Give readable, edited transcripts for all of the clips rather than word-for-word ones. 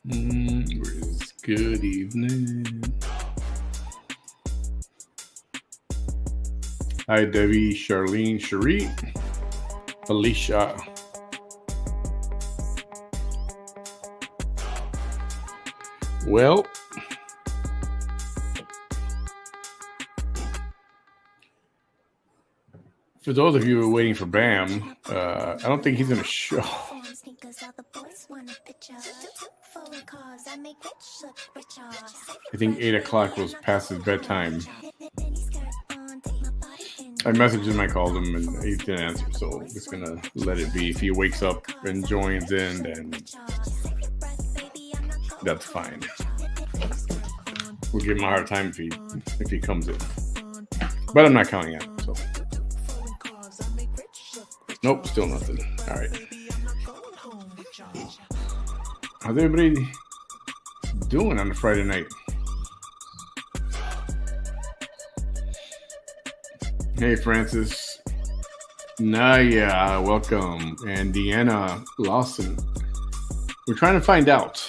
Good evening. Hi, Debbie, Charlene, Cherie, Alicia. Well, for those of you who are waiting for Bam, I don't think he's going to show. I think 8 o'clock was past his bedtime. I messaged him, I called him, and he didn't answer, so I'm just going to let it be. If he wakes up and joins in, then that's fine. We'll give him a hard time if he comes in. But I'm not counting on him, so. Nope, still nothing. All right. How's everybody doing on a Friday night? Hey, Francis. Naya, welcome. And Deanna Lawson. We're trying to find out.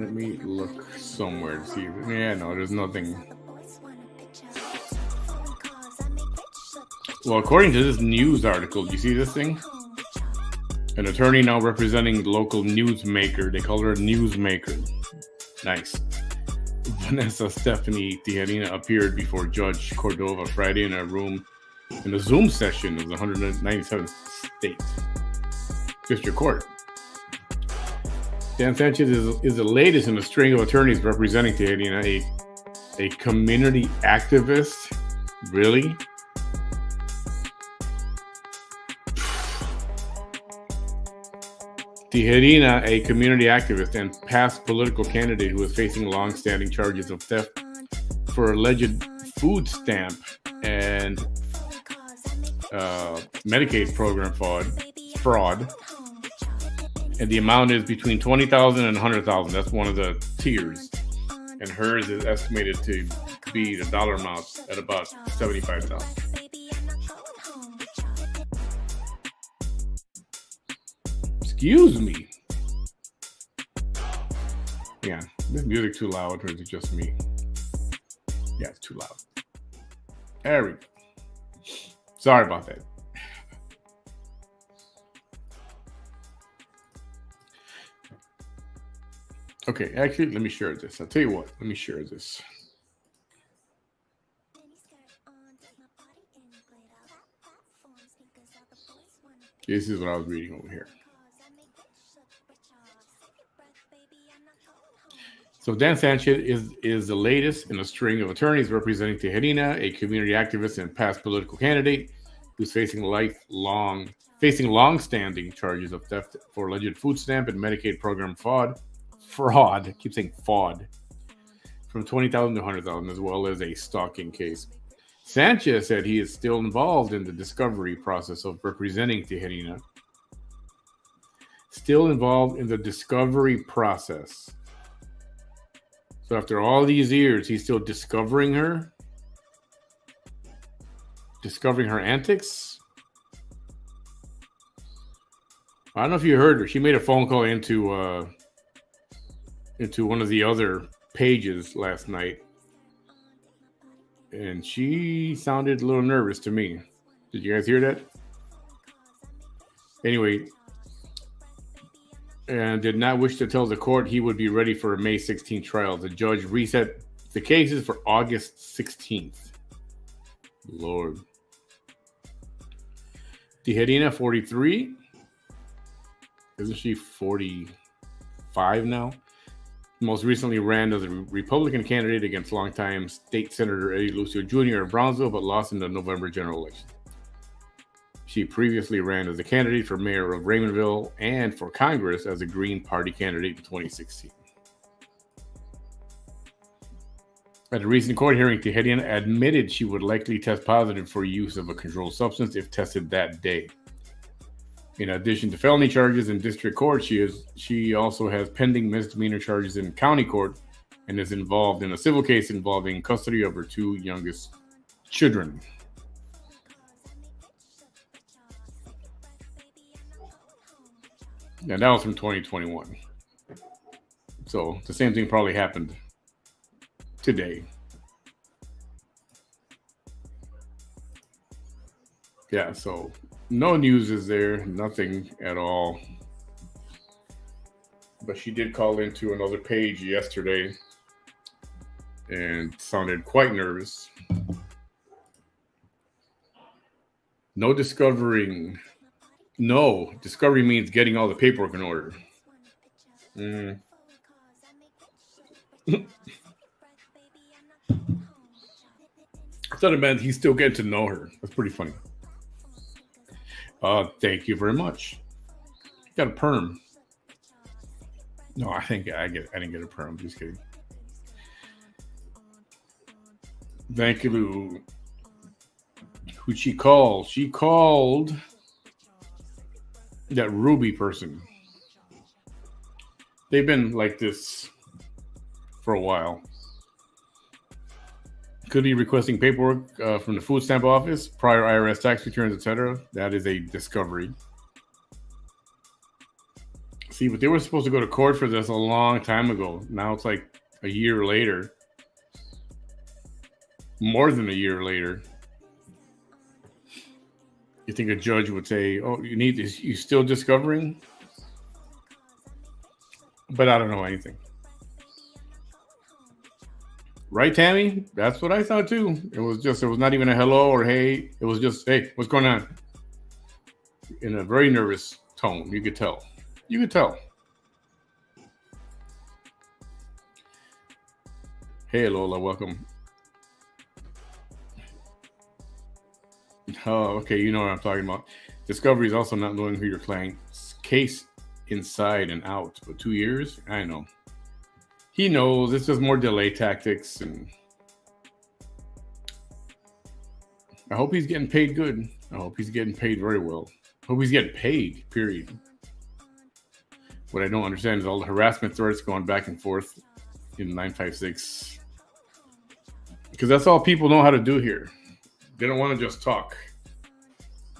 Let me look somewhere to see. Yeah, no, there's nothing. Well, according to this news article, do you see this thing? An attorney now representing the local newsmaker. They call her a newsmaker. Nice. Vanessa Stephanie Tijerina appeared before Judge Cordova Friday in a Zoom session of the 197th State District Court. Dan Sanchez is the latest in a string of attorneys representing Tijerina, a community activist. Really? Tijerina, a community activist and past political candidate who is facing long-standing charges of theft for alleged food stamp and Medicaid program fraud. And the amount is between $20,000 and $100,000. That's one of the tiers. And hers is estimated to be the dollar amount at about $75,000. Excuse me. Yeah, this music too loud, or is it just me? Yeah, it's too loud. There we go. Sorry about that. Okay, actually, let me share this. I'll tell you what. Let me share this. This is what I was reading over here. So Dan Sanchez is the latest in a string of attorneys representing Tijerina, a community activist and past political candidate who's facing long-standing charges of theft for alleged food stamp and Medicaid program fraud. I keep saying fraud. From $20,000 to $100,000, as well as a stalking case. Sanchez said he is still involved in the discovery process of representing Tijerina. Still involved in the discovery process. So after all these years, he's still discovering her antics. I don't know if you heard her. She made a phone call into one of the other pages last night, and she sounded a little nervous to me. Did you guys hear that? Anyway, and did not wish to tell the court he would be ready for a May 16th trial. The judge reset the cases for August 16th. Lord. Tijerina, 43. Isn't she 45 now? Most recently ran as a Republican candidate against longtime State Senator Eddie Lucio Jr. of Brownsville, but lost in the November general election. She previously ran as a candidate for mayor of Raymondville and for Congress as a Green Party candidate in 2016. At a recent court hearing, Tijerina admitted she would likely test positive for use of a controlled substance if tested that day. In addition to felony charges in district court, she also has pending misdemeanor charges in county court and is involved in a civil case involving custody of her two youngest children. And that was from 2021. So the same thing probably happened today. Yeah, so no news is there, nothing at all. But she did call into another page yesterday and sounded quite nervous. No discovering. No, discovery means getting all the paperwork in order. I thought it meant he's still getting to know her. That's pretty funny. Thank you very much. Got a perm. No, I didn't get a perm. Just kidding. Thank you, Lou. Who'd she call? She called that Ruby person. They've been like this for a while. Could be requesting paperwork from the food stamp office, prior IRS tax returns, etc. That is a discovery. See, but they were supposed to go to court for this a long time ago. Now it's like a year later. More than a year later. You think a judge would say, "Oh, you still discovering?" But I don't know anything. Right, Tammy? That's what I thought too. It was not even a hello or hey. It was just, hey, what's going on? In a very nervous tone. You could tell. Hey, Lola, welcome. Oh, okay, you know what I'm talking about. Discovery is also not knowing who your client's case inside and out. But 2 years? I know. He knows. It's just more delay tactics. And I hope he's getting paid good. I hope he's getting paid very well. I hope he's getting paid, period. What I don't understand is all the harassment threats going back and forth in 956. Because that's all people know how to do here. They don't want to just talk.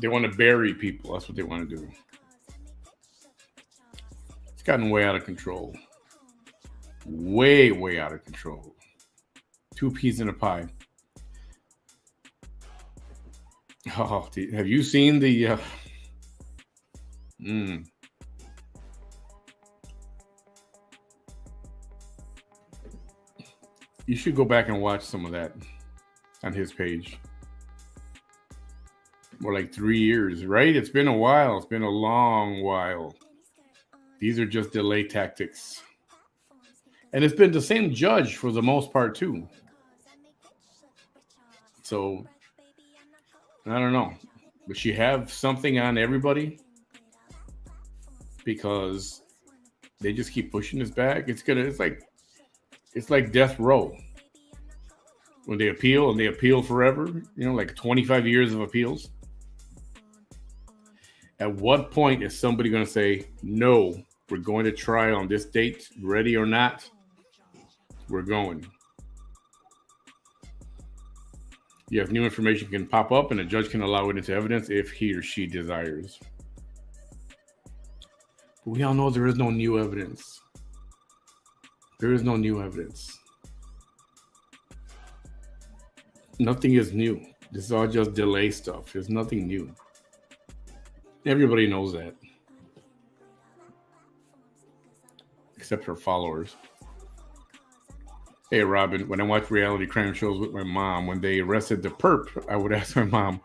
They want to bury people. That's what they want to do. It's gotten way out of control. Way, way out of control. 2 peas in a pie. Oh, have you seen the... You should go back and watch some of that on his page. More like 3 years, right? It's been a while. It's been a long while. These are just delay tactics. And it's been the same judge for the most part, too. So, I don't know. Does she have something on everybody? Because they just keep pushing this back. It's like death row. When they appeal, and they appeal forever, like 25 years of appeals. At what point is somebody going to say, no, we're going to trial on this date, ready or not? We're going. Yes, new information can pop up and a judge can allow it into evidence if he or she desires. But we all know there is no new evidence. There is no new evidence. Nothing is new. This is all just delay stuff. There's nothing new. Everybody knows that. Except her followers. Hey, Robin, when I watch reality crime shows with my mom, when they arrested the perp, I would ask my mom,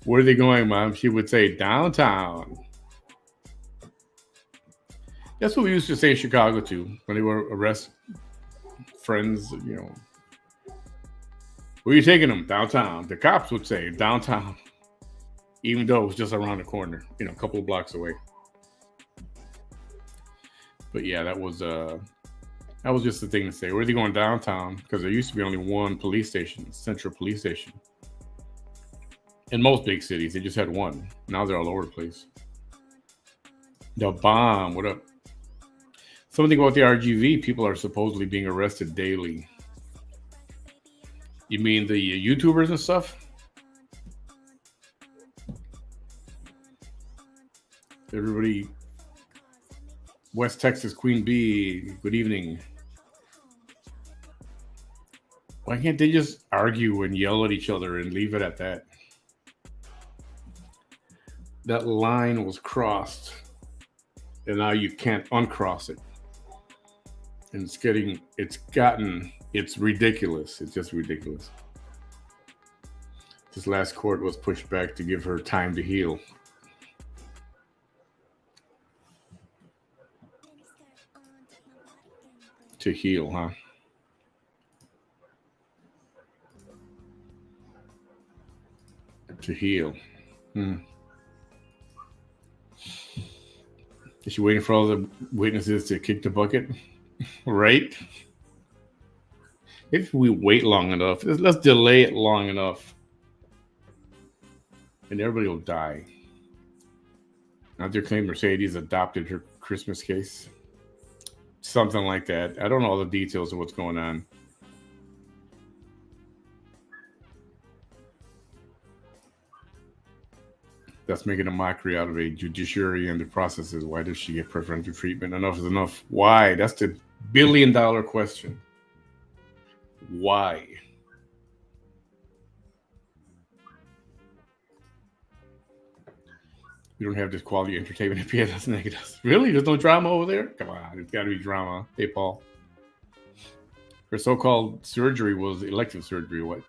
where are they going, Mom? She would say, downtown. That's what we used to say in Chicago, too, when they were arrest friends, Where are you taking them? Downtown. The cops would say, downtown. Even though it was just around the corner, a couple of blocks away. But yeah, that was just the thing to say. Where are they going, downtown? Because there used to be only one police station, Central Police Station. In most big cities, they just had one. Now they're all over the place. The bomb, what up? Something about the RGV, people are supposedly being arrested daily. You mean the YouTubers and stuff? Everybody, West Texas Queen Bee, good evening. Why can't they just argue and yell at each other and leave it at that? That line was crossed, and now you can't uncross it. And it's ridiculous. It's just ridiculous. This last court was pushed back to give her time to heal. To heal, huh? To heal. Is she waiting for all the witnesses to kick the bucket? Right? If we wait long enough, let's delay it long enough, and everybody will die. Now they're claiming Mercedes adopted her Christmas case. Something like that. I don't know all the details of what's going on. That's making a mockery out of a judiciary and the processes. Why does she get preferential treatment? Enough is enough. Why? That's the billion-dollar question. Why? We don't have this quality entertainment at PSS Negatives. Really? There's no drama over there? Come on, there's got to be drama. Hey, Paul. Her so-called surgery was elective surgery. What?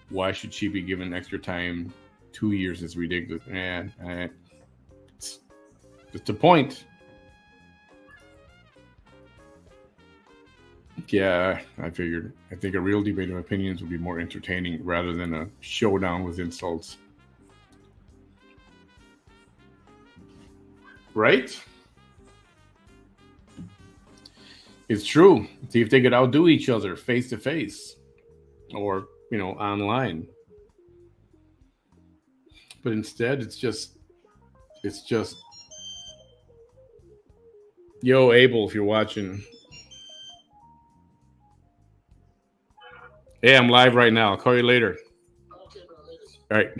Why should she be given extra time? 2 years is ridiculous. Man, it's the point. Yeah, I figured. I think a real debate of opinions would be more entertaining rather than a showdown with insults. Right? It's true. See if they could outdo each other face to face or, online. But instead, it's just, yo, Abel, if you're watching. Hey, I'm live right now. I'll call you later. Okay, bro, later. All right.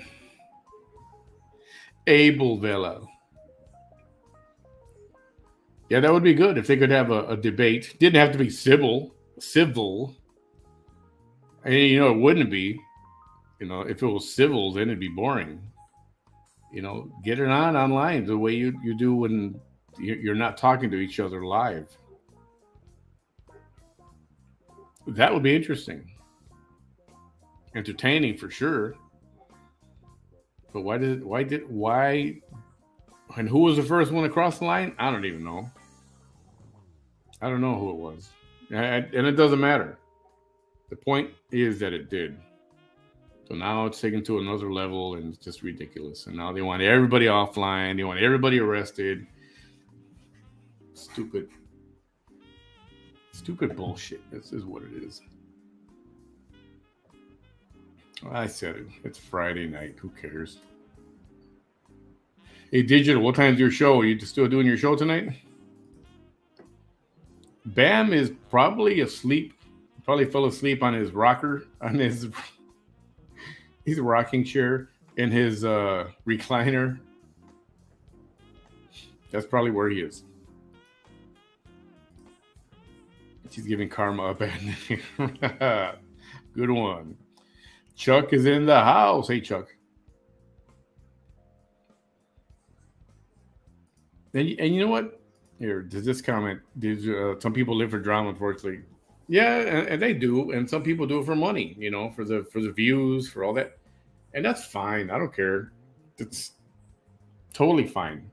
Abel Vela. Yeah, that would be good if they could have a debate. Didn't have to be civil. And, it wouldn't be. If it was civil, then it'd be boring. Get it on online the way you do when you're not talking to each other live. That would be interesting. Entertaining for sure. But why? And who was the first one across the line? I don't even know. I don't know who it was. And it doesn't matter. The point is that it did. So now it's taken to another level and it's just ridiculous. And now they want everybody offline. They want everybody arrested. Stupid bullshit. This is what it is. I said it. It's Friday night. Who cares? Hey, Digital, what time's your show? Are you still doing your show tonight? Bam is probably asleep. Probably fell asleep on his rocker, on his rocking chair in his recliner. That's probably where he is. She's giving karma a bad name. Good one. Chuck is in the house. Hey, Chuck. And you know what? Here, does this comment? Some people live for drama, unfortunately. Yeah, and they do, and some people do it for money. For the views, for all that, and that's fine. I don't care. It's totally fine.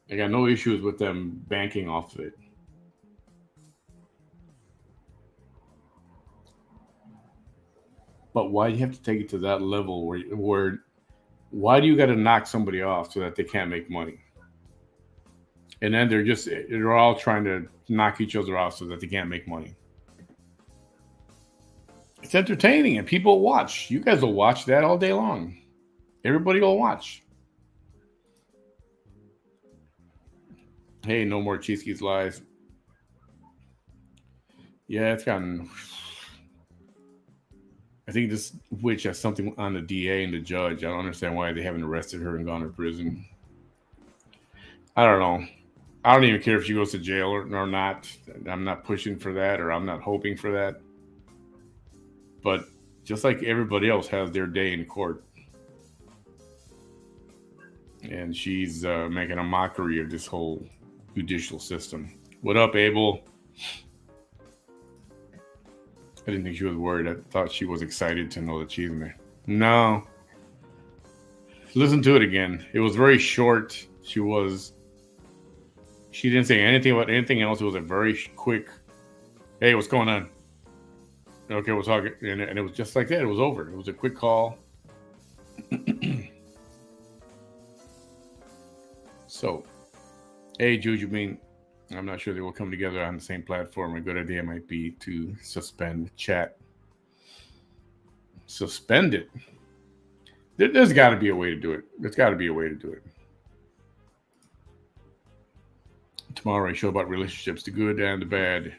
I got no issues with them banking off of it. But why do you have to take it to that level where why do you got to knock somebody off so that they can't make money? And then they're all trying to knock each other off so that they can't make money. It's entertaining and people watch. You guys will watch that all day long. Everybody will watch. Hey, no more Cheeseke's lies. Yeah, it's gotten... I think this witch has something on the DA and the judge. I don't understand why they haven't arrested her and gone to prison. I don't know. I don't even care if she goes to jail or not. I'm not pushing for that, or I'm not hoping for that. But just like everybody else has their day in court, and she's making a mockery of this whole judicial system. What up, Abel? I didn't think she was worried. I thought she was excited to know that she's in there. No. Listen to it again. It was very short. She didn't say anything about anything else. It was a very quick, hey, what's going on? Okay, we'll talk. And it was just like that. It was over. It was a quick call. So, hey, Juju, I'm not sure they will come together on the same platform. A good idea might be to suspend chat. Suspend it. There's got to be a way to do it. There's got to be a way to do it. Tomorrow I show about relationships, the good and the bad.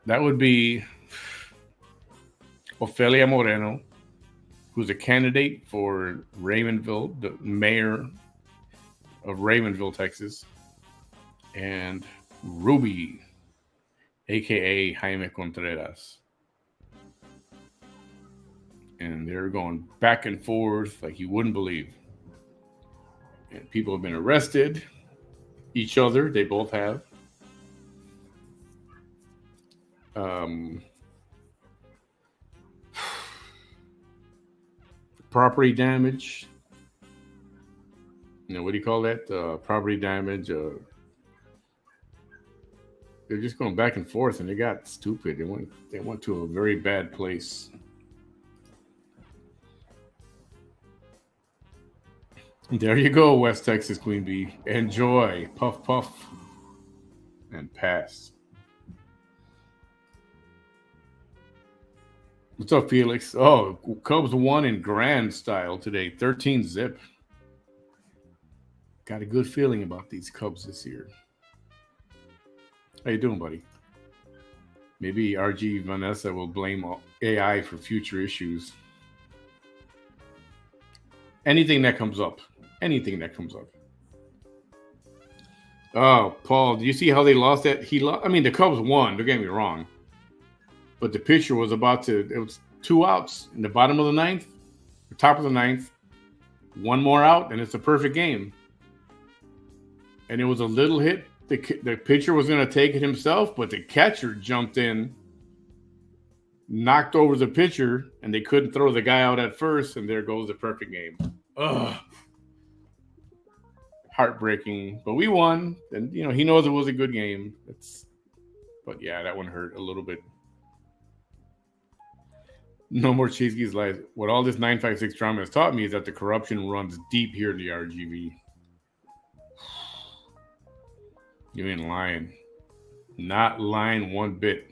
That would be Ofelia Moreno, who's a candidate for Raymondville, the mayor of Raymondville, Texas, and Ruby, aka Jaime Contreras. And they're going back and forth like you wouldn't believe. And people have been arrested. Each other, they both have. Property damage. What do you call that? Property damage. They're just going back and forth, and they got stupid. They went to a very bad place. There you go, West Texas Queen Bee. Enjoy. Puff, puff, and pass. What's up, Felix? Oh, Cubs won in grand style today, 13-zip. Got a good feeling about these Cubs this year. How you doing, buddy? Maybe RG Vanessa will blame AI for future issues. Anything that comes up. Oh, Paul, do you see how they lost that? The Cubs won, don't get me wrong. But the pitcher was it was 2 outs in the bottom of the ninth, the top of the ninth, 1 more out, and it's a perfect game. And it was a little hit. The pitcher was going to take it himself, but the catcher jumped in, knocked over the pitcher, and they couldn't throw the guy out at first, and there goes the perfect game. Ugh. Heartbreaking. But we won, and he knows it was a good game. But yeah, that one hurt a little bit. No more Cheeseke's lies. What all this 956 drama has taught me is that the corruption runs deep here in the RGV. You ain't lying. Not lying one bit.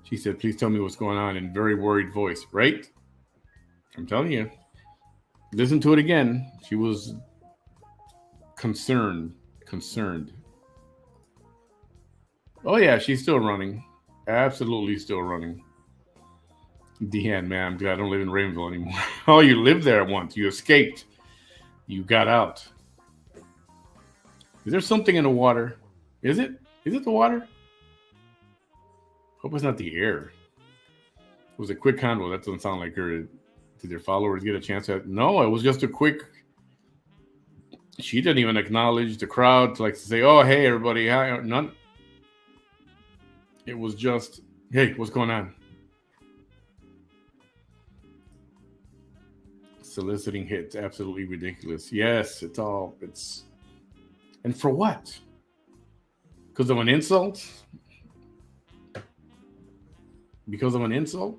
She said, please tell me what's going on in very worried voice, right? I'm telling you. Listen to it again. She was concerned. Oh, yeah, she's still running. Absolutely still running. Deanne, man, I'm glad I don't live in Rainville anymore. Oh, you lived there once. You escaped. You got out. Is there something in the water? Is it? Is it the water? Hope it's not the air. It was a quick convo. That doesn't sound like her. Did their followers get a chance at? No, it was just a quick. She didn't even acknowledge the crowd to say, oh, hey, everybody. Hi. None. It was just, hey, what's going on? Soliciting hits, absolutely ridiculous. Yes, and for what? Because of an insult? Because of an insult?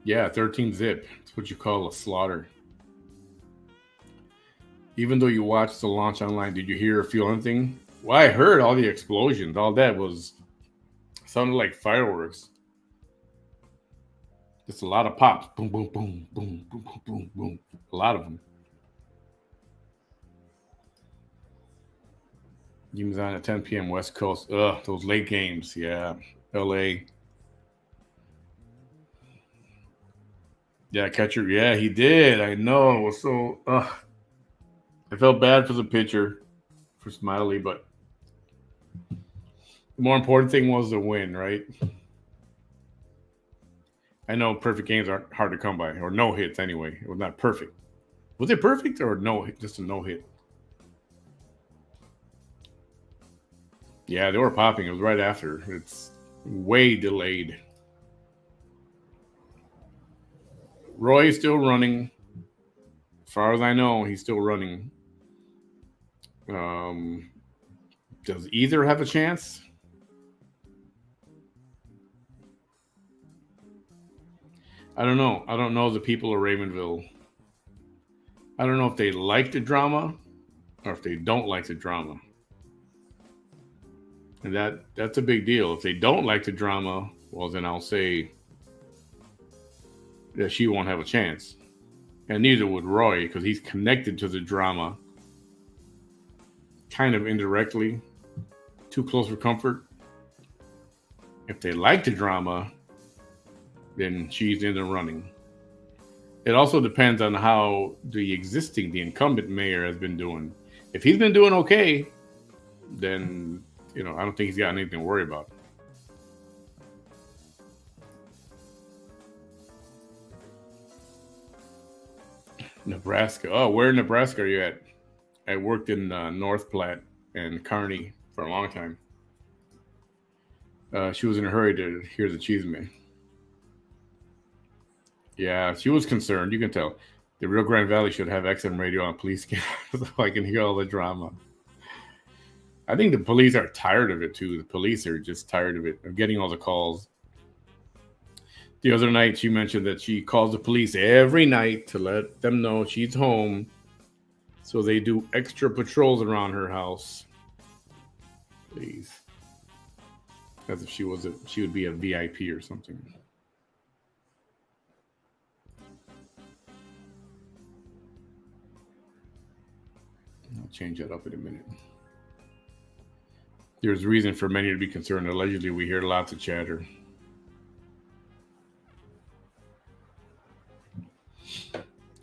Yeah, 13-zip. That's what you call a slaughter. Even though you watched the launch online, did you hear or feel anything? Well, I heard all the explosions. All that sounded like fireworks. Just a lot of pops. Boom, boom, boom, boom, boom, boom, boom, boom. A lot of them. Games on at 10 p.m. West Coast. Ugh, those late games. Yeah, L.A. Yeah, catcher. Yeah, he did. I know. So, I felt bad for the pitcher, for Smiley, but the more important thing was the win, right? I know perfect games aren't hard to come by, or no hits anyway. It was not perfect. Was it perfect or no? Just a no hit. Yeah, they were popping. It was right after. It's way delayed. Roy's still running. As far as I know, he's still running. Um, does either have a chance? I don't know. I don't know the people of Raymondville. I don't know if they like the drama or if they don't like the drama. And that's a big deal. If they don't like the drama, well then I'll say that she won't have a chance. And neither would Roy, because he's connected to the drama kind of indirectly. Too close for comfort. If they like the drama, then she's in the running. It also depends on how the incumbent mayor has been doing. If he's been doing okay, then I don't think he's got anything to worry about. Nebraska. Oh, where in Nebraska are you at? I worked in North Platte and Kearney for a long time. She was in a hurry to hear the cheese man. Yeah, she was concerned. You can tell. The Rio Grande Valley should have XM radio on police cam so I can hear all the drama. I think the police are tired of it too. The police are just tired of it, of getting all the calls. The other night, she mentioned that she calls the police every night to let them know she's home. So they do extra patrols around her house. Please. As if she would be a VIP or something. I'll change that up in a minute. There's reason for many to be concerned. Allegedly, we hear lots of chatter.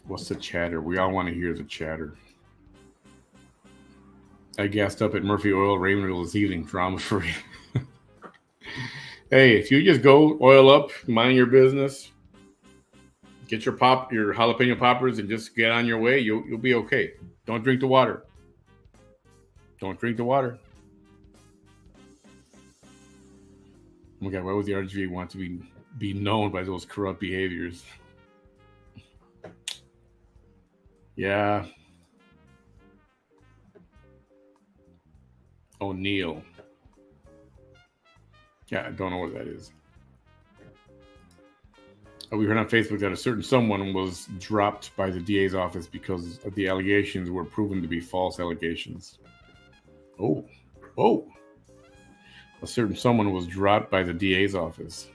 What's the chatter? We all want to hear the chatter. I gassed up at Murphy Oil Raymondville this evening, drama free. Hey, if you just go oil up, mind your business, get your jalapeno poppers, and just get on your way, you'll be okay. Don't drink the water. Don't drink the water. Oh my God, why would the RGV want to be known by those corrupt behaviors? Yeah. O'Neill. Yeah, I don't know what that is. We heard on Facebook that a certain someone was dropped by the DA's office because of the allegations were proven to be false allegations. Oh. A certain someone was dropped by the DA's office.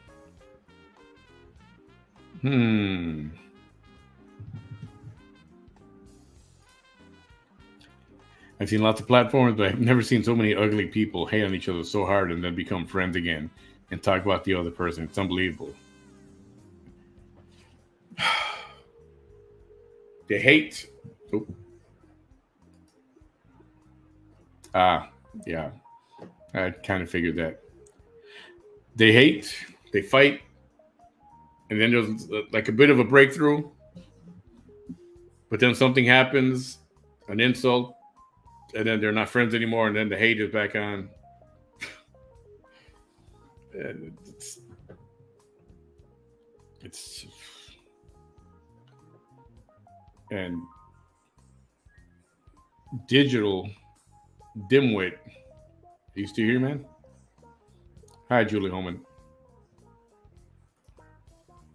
I've seen lots of platforms, but I've never seen so many ugly people hate on each other so hard and then become friends again and talk about the other person. It's unbelievable. They hate. Oh. Yeah. I kind of figured that. They hate, they fight, and then there's like a bit of a breakthrough, but then something happens, an insult, and then they're not friends anymore, and then the hate is back on. And it's and digital dimwit. You still here, man? Hi, Julie Holman.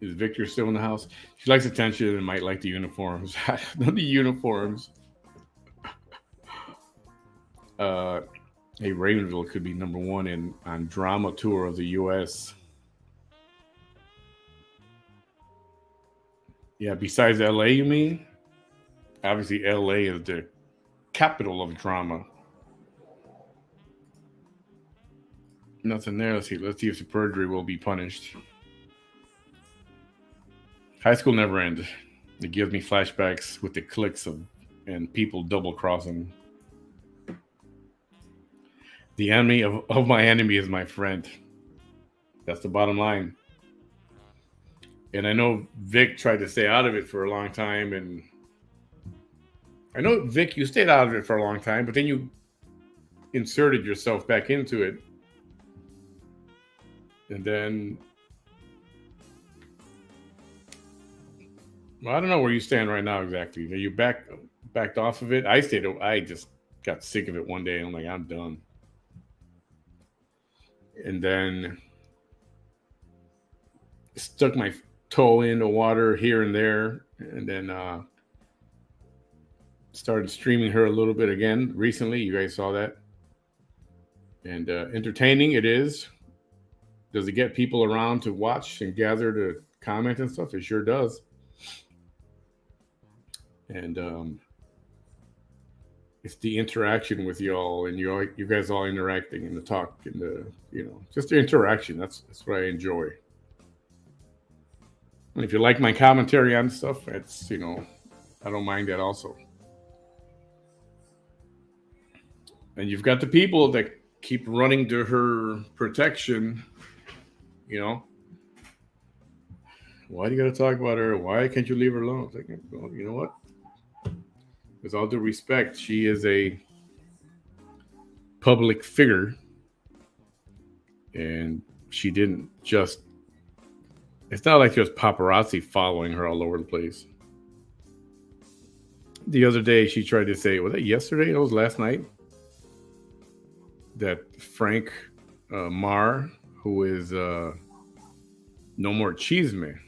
Is Victor still in the house? She likes attention and might like the uniforms. Not the uniforms. Hey, Ravenville could be number one on drama tour of the U.S. Yeah, besides L.A., you mean? Obviously, L.A. is the capital of drama. Nothing there. Let's see if the perjury will be punished. High school never ends. It gives me flashbacks with the clicks of and people double crossing. The enemy of my enemy is my friend. That's the bottom line. And I know Vic tried to stay out of it for a long time, and I know Vic, you stayed out of it for a long time, but then you inserted yourself back into it, and then well, I don't know where you stand right now exactly. Are you backed off of it? I stayed. I just got sick of it one day, and I'm like, I'm done. And then stuck my toe in the water here and there, and then started streaming her a little bit again recently. You guys saw that, and entertaining it is. Does it get people around to watch and gather to comment and stuff? It sure does. And it's the interaction with y'all and you guys all interacting and the talk and the just the interaction. That's what I enjoy. And if you like my commentary on stuff, it's I don't mind that also. And you've got the people that keep running to her protection. Why do you got to talk about her? Why can't you leave her alone? It's like, well, you know what? With all due respect, she is a public figure, and she didn't just. It's not like there's paparazzi following her all over the place. The other day, she tried to say, was that yesterday? It was last night. That Frank Marr, who is No More Cheeseman,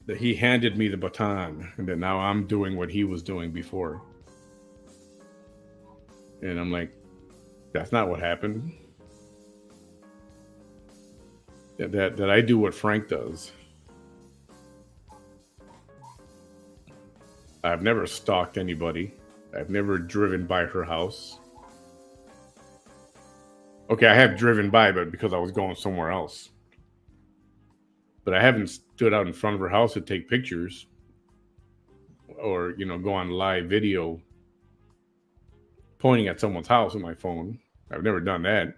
that he handed me the baton and that now I'm doing what he was doing before. And I'm like, that's not what happened. That I do what Frank does. I've never stalked anybody. I've never driven by her house. Okay, I have driven by, but because I was going somewhere else. But I haven't stood out in front of her house to take pictures or, go on live video pointing at someone's house with my phone. I've never done that.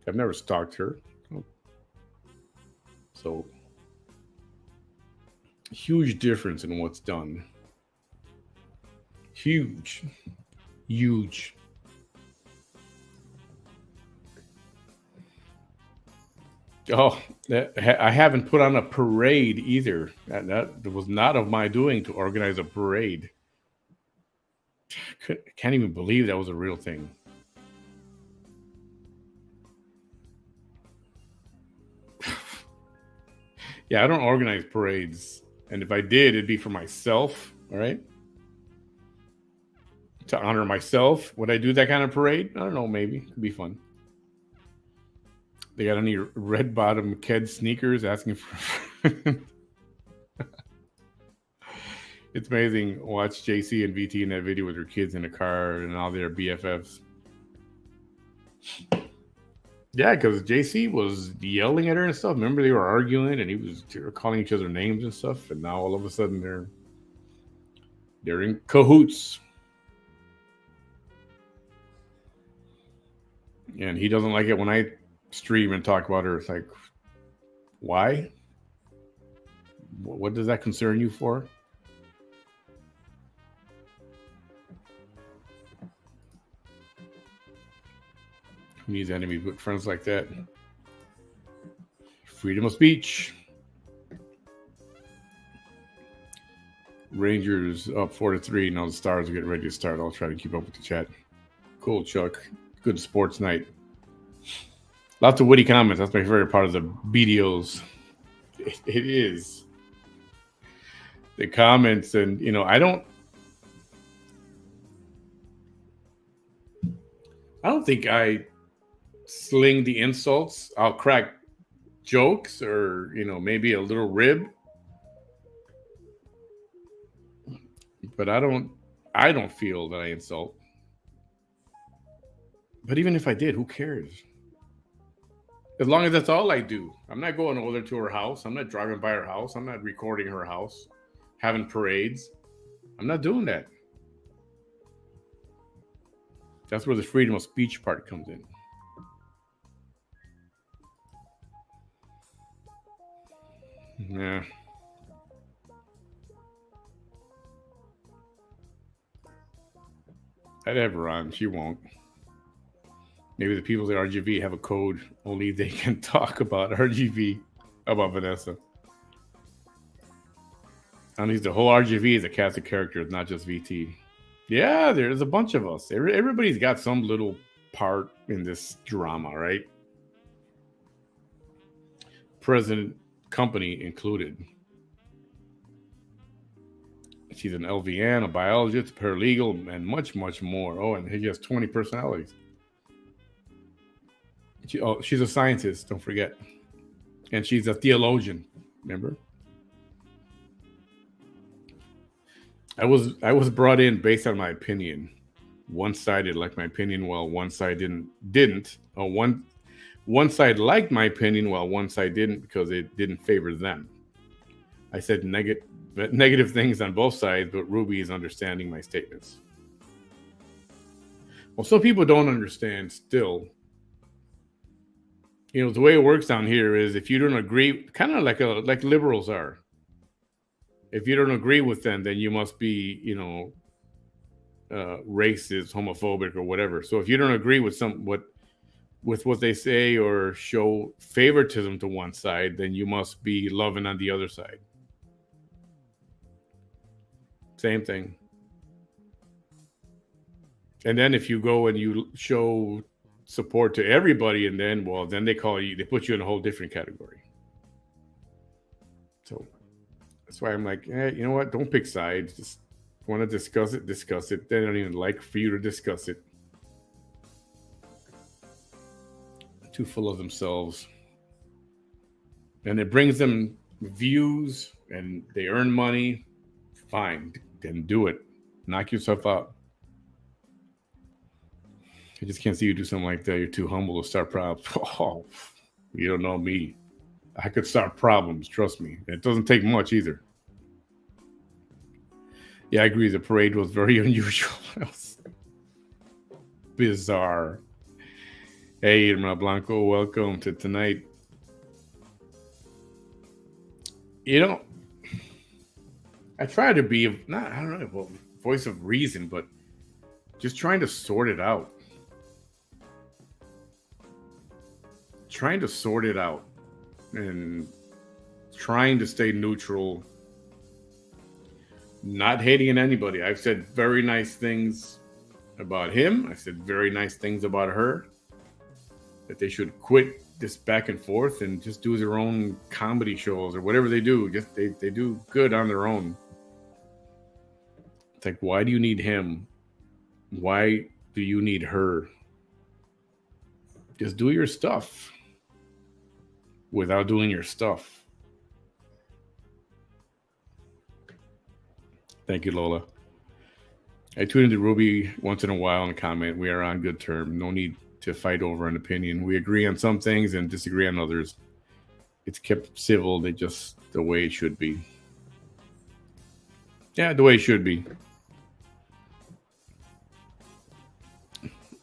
I've never stalked her. So, huge difference in what's done. Huge. Oh, I haven't put on a parade either. That was not of my doing to organize a parade. Can't even believe that was a real thing. Yeah, I don't organize parades. And if I did, it'd be for myself, all right? To honor myself. Would I do that kind of parade? I don't know, maybe. It'd be fun. They got any red bottom Ked sneakers asking for. It's amazing. Watch JC and VT in that video with their kids in the car and all their BFFs. Yeah, because JC was yelling at her and stuff. Remember, they were arguing and they were calling each other names and stuff. And now all of a sudden they're in cahoots. And he doesn't like it when I stream and talk about her. It's like, why? What does that concern you for? Who needs enemies with friends like that? Freedom of speech. Rangers up 4-3. Now the Stars are getting ready to start. I'll try to keep up with the chat. Cool, Chuck. Good sports night. Lots of witty comments. That's my favorite part of the videos. It is. The comments, and I don't think I sling the insults. I'll crack jokes or maybe a little rib, but I don't feel that I insult. But even if I did, who cares? As long as that's all I do. I'm not going over to her house. I'm not driving by her house. I'm not recording her house, having parades. I'm not doing that. That's where the freedom of speech part comes in. Yeah. I'd have her on. She won't. Maybe the people at RGV have a code. Only they can talk about RGV, about Vanessa. At least the whole RGV is a cast of characters, not just VT. Yeah, there's a bunch of us. Everybody's got some little part in this drama, right? President company included. She's an LVN, a biologist, a paralegal, and much, much more. Oh, and he has 20 personalities. She's a scientist, don't forget. And she's a theologian, remember? I was brought in based on my opinion. One side did like my opinion, while one side didn't. Or one side liked my opinion, while one side didn't, because it didn't favor them. I said negative things on both sides, but Ruby is understanding my statements. Well, some people don't understand still. You know, the way it works down here is if you don't agree, kind of like liberals are. If you don't agree with them, then you must be, racist, homophobic, or whatever. So if you don't agree with what they say or show favoritism to one side, then you must be loving on the other side. Same thing. And then if you go and you show support to everybody, and then they put you in a whole different category. So that's why I'm like, you know what? Don't pick sides. Just want to discuss it. They don't even like for you to discuss it. Too full of themselves. And it brings them views and they earn money. Fine, then do it. Knock yourself out. I just can't see you do something like that. You're too humble to start problems. Oh, you don't know me. I could start problems, trust me. It doesn't take much either. Yeah, I agree. The parade was very unusual. Bizarre. Hey, Irma Blanco, welcome to tonight. I try to be voice of reason, but just trying to sort it out. Trying to sort it out and trying to stay neutral, not hating on anybody. I've said very nice things about him. I said very nice things about her, that they should quit this back and forth and just do their own comedy shows or whatever they do. Just they do good on their own. It's like, why do you need him? Why do you need her? Just do your stuff without doing your stuff. Thank you, Lola. I tune into Ruby once in a while and comment. We are on good terms. No need to fight over an opinion. We agree on some things and disagree on others. It's kept civil. Just the way it should be. Yeah, the way it should be.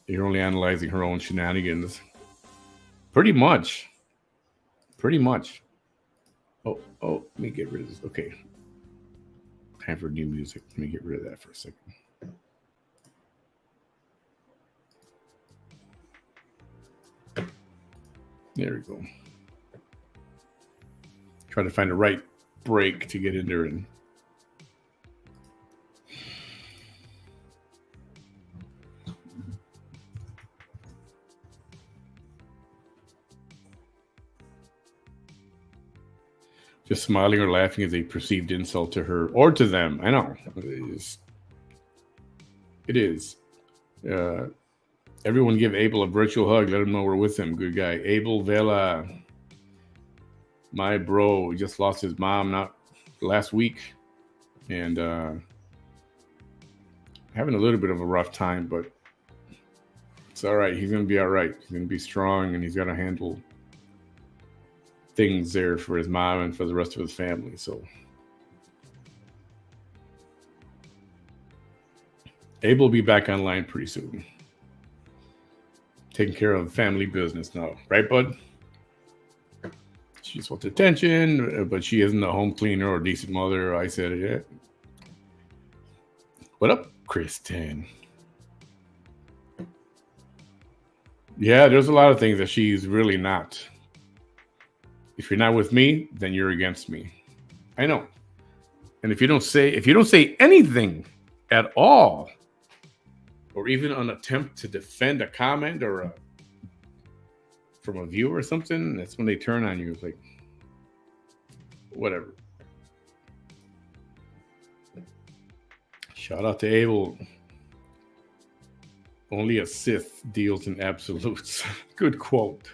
You're only analyzing her own shenanigans. Pretty much. Oh, let me get rid of this. Okay. Time for new music. Let me get rid of that for a second. There we go. Try to find the right break to get in there and just smiling or laughing is a perceived insult to her or to them. I know. It is. Everyone give Abel a virtual hug. Let him know we're with him. Good guy. Abel Vela. My bro. He just lost his mom not last week. And having a little bit of a rough time, but It's all right. He's gonna be all right. He's gonna be strong, and he's gonna handle things there for his mom and for the rest of his family. So Abel will be back online pretty soon. Taking care of family business now, right, bud? She just wants attention, but she isn't a home cleaner or a decent mother. I said it. What up, Kristen? Yeah, there's a lot of things that she's really not. If you're not with me, then you're against me. I know. And if you don't say anything at all, or even an attempt to defend a comment from a viewer or something, that's when they turn on you. It's like, whatever. Shout out to Abel. Only a Sith deals in absolutes. Good quote.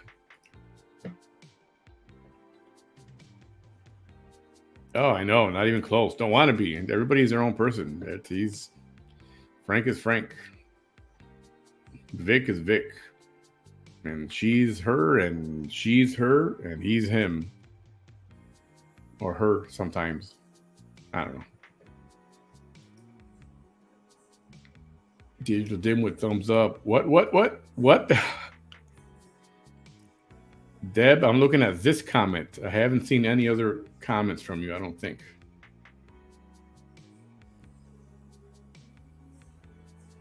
Oh, I know. Not even close. Don't want to be. Everybody's their own person. Frank is Frank. Vic is Vic. And she's her, and she's her, and he's him. Or her sometimes. I don't know. Digital dim with thumbs up. What? Deb, I'm looking at this comment. I haven't seen any other comments from you, I don't think.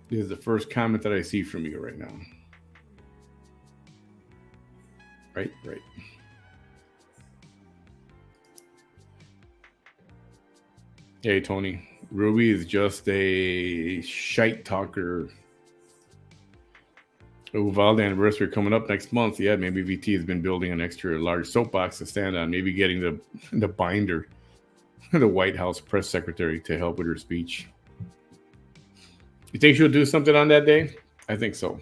This is the first comment that I see from you right now. Right. Hey, Tony. Ruby is just a shite talker. Uvalde anniversary coming up next month. Yeah, maybe VT has been building an extra large soapbox to stand on. Maybe getting the binder, the White House press secretary, to help with her speech. You think she'll do something on that day? I think so.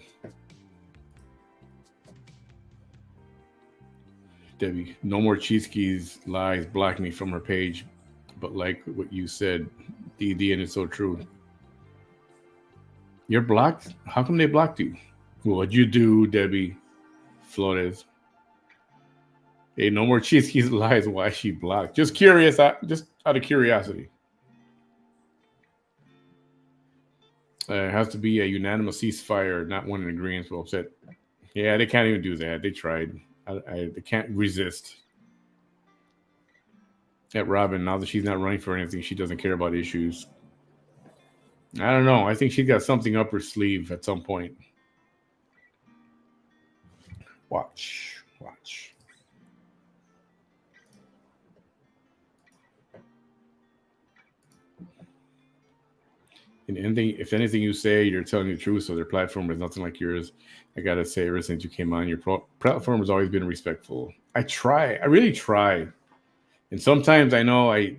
Debbie, no more Cheeseke's lies block me from her page. But like what you said, DD, and it's so true. You're blocked? How come they blocked you? What'd you do, Debbie Flores? Hey, no more Cheeseke's lies. Why she blocked? Just curious, just out of curiosity. It has to be a unanimous ceasefire, not one in agreement. Well said. Yeah, they can't even do that. They tried. They can't resist. At Robin, now that she's not running for anything, she doesn't care about issues. I don't know. I think she got something up her sleeve at some point. Watch. And if anything you say, you're telling the truth. So their platform is nothing like yours. I gotta say, ever since you came on, your platform has always been respectful. I really try. And sometimes I know I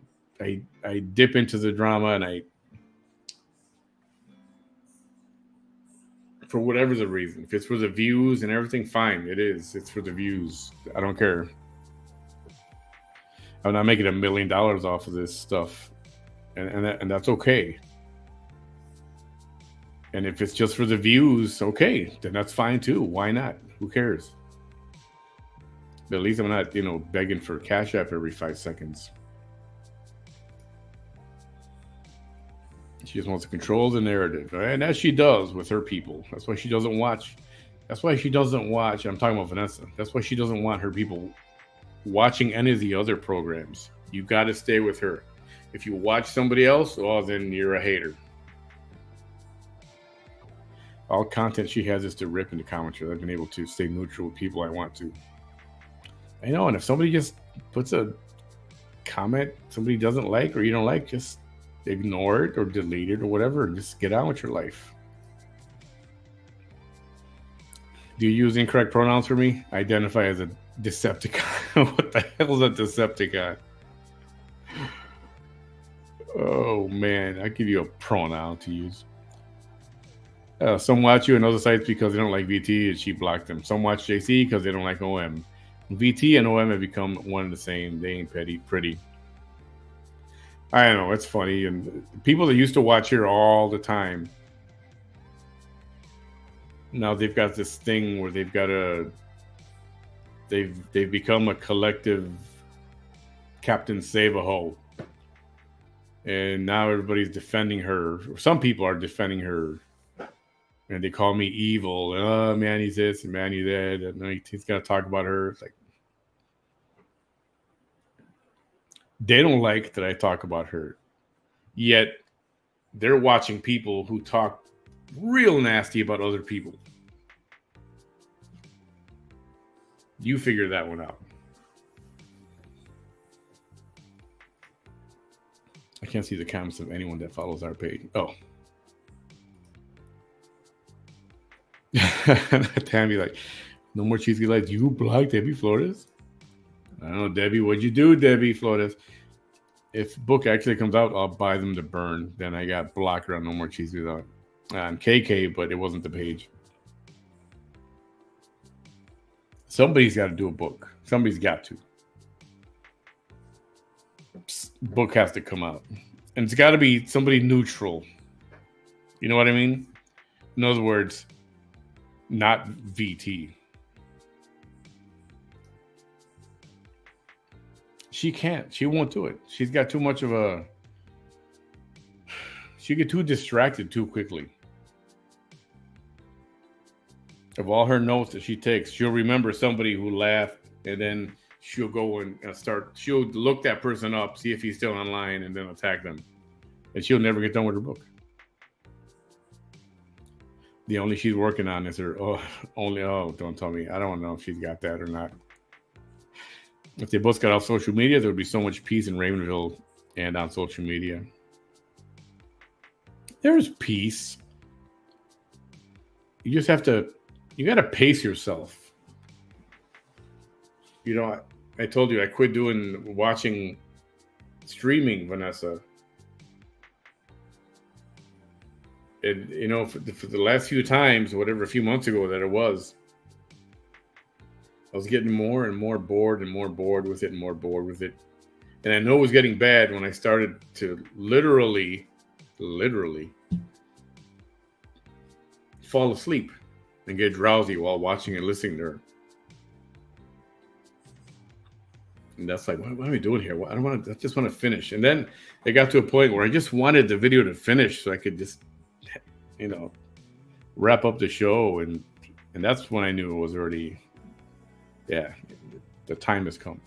dip into the drama, and for whatever the reason, if it's for the views and everything, fine. It's for the views. I don't care. I'm not making $1 million off of this stuff, and that's okay. And if it's just for the views, okay, then that's fine too. Why not? Who cares? But at least I'm not, begging for Cash App every 5 seconds. She just wants to control the narrative, and as she does with her people. That's why she doesn't watch. I'm talking about Vanessa. That's why she doesn't want her people watching any of the other programs. You got to stay with her. If you watch somebody else, well, then you're a hater. All content she has is to rip in the commentary. I've been able to stay neutral with people I want to. I know, and if somebody just puts a comment somebody doesn't like or you don't like, just ignore it or delete it or whatever, and just get on with your life. Do you use incorrect pronouns for me? I identify as a Decepticon. What the hell is a Decepticon? Oh man, I give you a pronoun to use. Some watch you on other sites because they don't like VT and she blocked them. Some watch JC because they don't like OM. VT and OM have become one and the same. They ain't pretty. I don't know, it's funny. And people that used to watch here all the time, Now they've got this thing where they've become a collective Captain Save-A-Ho. And now everybody's defending her. Some people are defending her. And they call me evil. Oh, Manny's this and Manny that. And he's got to talk about her. It's like, they don't like that I talk about her. Yet they're watching people who talk real nasty about other people. You figure that one out. I can't see the comments of anyone that follows our page. Oh. Tammy, like, no more cheesy lights. You blocked Debbie Flores? I don't know, Debbie. What'd you do, Debbie Flores? If book actually comes out, I'll buy them to burn. Then I got blocker on No More Cheesy on KK, but it wasn't the page. Somebody's got to do a book. Somebody's got to. Book has to come out. And it's got to be somebody neutral. You know what I mean? In other words, not VT. She can't. She won't do it. She's got too much of a... She get too distracted too quickly. Of all her notes that she takes, she'll remember somebody who laughed, and then she'll go and start... She'll look that person up, see if he's still online, and then attack them. And she'll never get done with her book. The only she's working on is her... don't tell me. I don't know if she's got that or not. If they both got off social media, there would be so much peace in Ravenville and on social media. There's peace. You just have to... You got to pace yourself. You know, I told you I quit watching streaming, Vanessa. And, you know, for the last few times, whatever, a few months ago that it was, I was getting more and more bored with it and more bored with it. And I know it was getting bad when I started to literally fall asleep and get drowsy while watching and listening to her. And that's like, what am I doing here? I just want to finish. And then it got to a point where I just wanted the video to finish so I could just, you know, wrap up the show. And that's when I knew it was already, the time has come.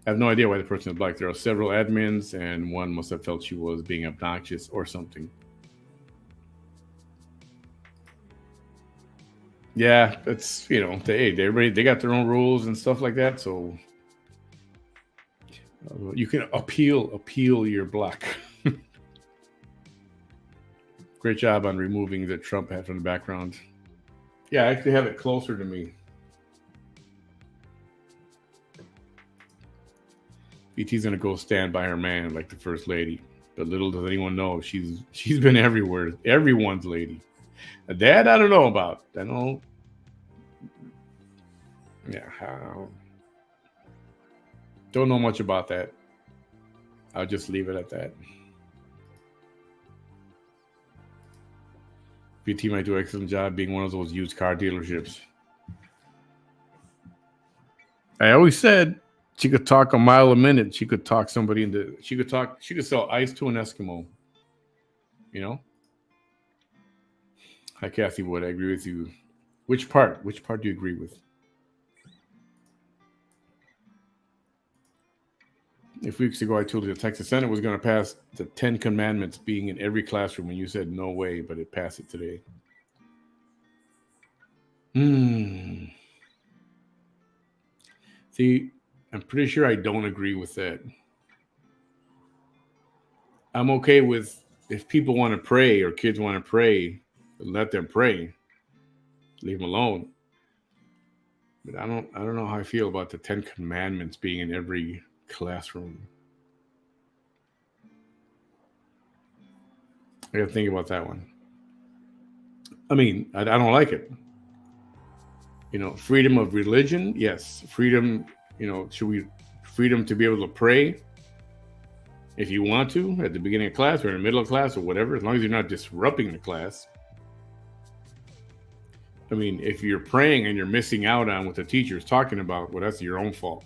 I have no idea why the person is black. There are several admins, and one must have felt she was being obnoxious or something. Yeah, it's, you know, they got their own rules and stuff like that. So you can appeal your block. Great job on removing the Trump hat from the background. Yeah, I actually have it closer to me. BT's gonna go stand by her man like the first lady, but little does anyone know she's been everywhere. Everyone's lady. That I don't know about. I don't. Yeah, don't know much about that. I'll just leave it at that. BT might do an excellent job being one of those used car dealerships. I always said she could talk a mile a minute. She could talk somebody into. She could sell ice to an Eskimo. You know. Hi, Kathy Wood. I agree with you. Which part? Which part do you agree with? If weeks ago I told you the Texas Senate was going to pass the 10 Commandments being in every classroom, and you said no way, but it passed it today. See, I'm pretty sure I don't agree with that. I'm okay with if people want to pray or kids want to pray, let them pray. Leave them alone. But I don't know how I feel about the 10 Commandments being in every classroom. I got to think about that one. I mean, I don't like it. You know, freedom of religion, yes. Freedom, you know, freedom to be able to pray if you want to at the beginning of class or in the middle of class or whatever, as long as you're not disrupting the class. I mean, if you're praying and you're missing out on what the teacher is talking about, well, that's your own fault.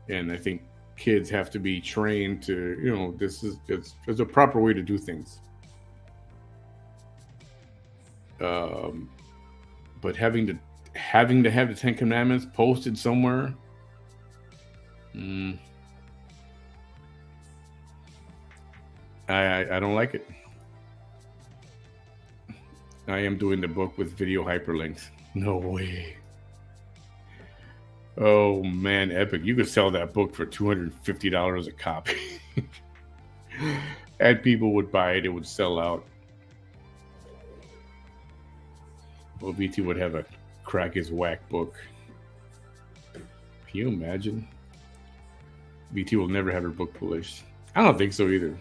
And I think kids have to be trained to, there's a proper way to do things. But having to have the Ten Commandments posted somewhere, I don't like it. I am doing the book with video hyperlinks. No way. Oh man, epic! You could sell that book for $250 a copy, and people would buy it. It would sell out. Well, VT would have a crack his whack book. Can you imagine? VT will never have her book published. I don't think so either.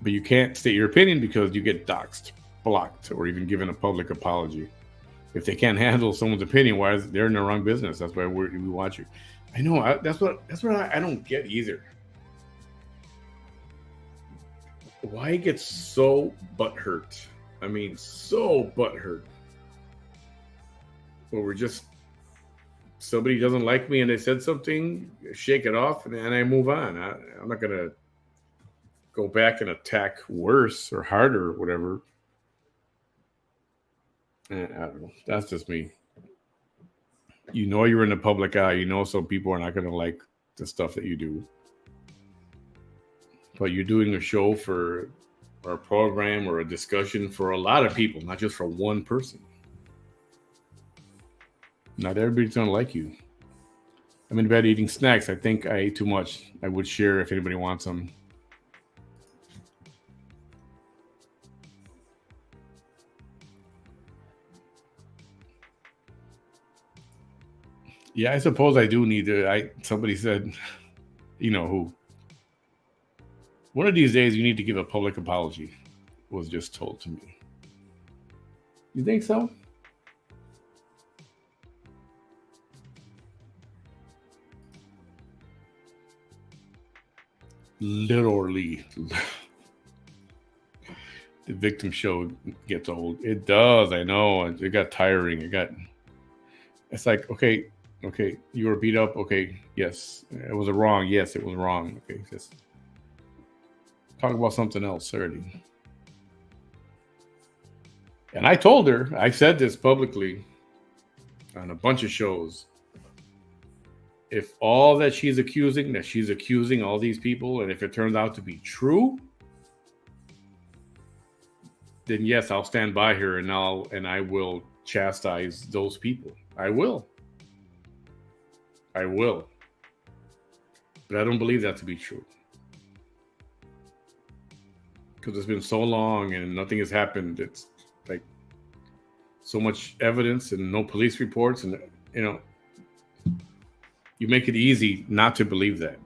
But you can't state your opinion because you get doxxed, blocked, or even given a public apology. If they can't handle someone's opinion, why is they're in the wrong business? That's why we watch you. I know. That's what I don't get either. Why get so butthurt? I mean, so butthurt. Well, we're just somebody doesn't like me and they said something, shake it off, and I move on. I'm not gonna go back and attack worse or harder or whatever. I don't know. That's just me. You know you're in the public eye. You know some people are not going to like the stuff that you do. But you're doing a show or a program or a discussion for a lot of people, not just for one person. Not everybody's going to like you. I'm in bed eating snacks. I think I ate too much. I would share if anybody wants some. Yeah, I suppose I do need to. Somebody said, you know who. One of these days you need to give a public apology, was just told to me. You think so? Literally. The victim show gets old. It does, I know. It got tiring. It's like, okay, you were beat up. Okay, yes. It was wrong. Yes, it was wrong. Okay, just talk about something else already. And I told her, I said this publicly on a bunch of shows. If all that she's accusing all these people, and if it turns out to be true, then yes, I'll stand by her and I will chastise those people. I will. But I don't believe that to be true. Because it's been so long and nothing has happened. It's like so much evidence and no police reports, and you make it easy not to believe that.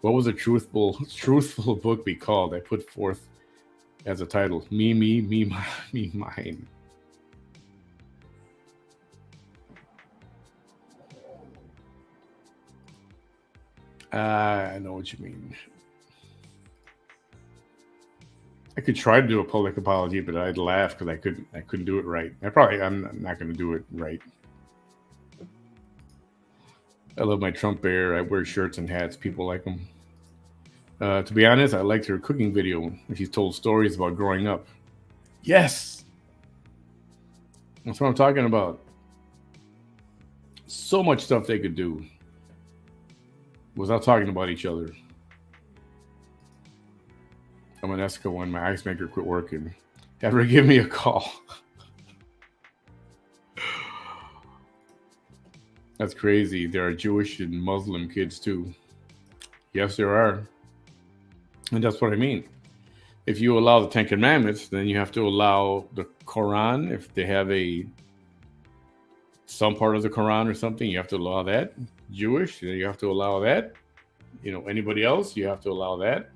What was a truthful book be called? I put forth as a title: Me, mine. I know what you mean. I could try to do a public apology, but I'd laugh because I couldn't do it right. I'm not going to do it right. I love my Trump bear. I wear shirts and hats. People like them. To be honest, I liked her cooking video when she told stories about growing up. Yes! That's what I'm talking about. So much stuff they could do without talking about each other. I'm an Esca when my ice maker quit working. Have her give me a call. That's crazy. There are Jewish and Muslim kids too. Yes, there are. And that's what I mean. If you allow the Ten Commandments, then you have to allow the Quran. If they have some part of the Quran or something, you have to allow that. Jewish, you have to allow that. Anybody else, you have to allow that.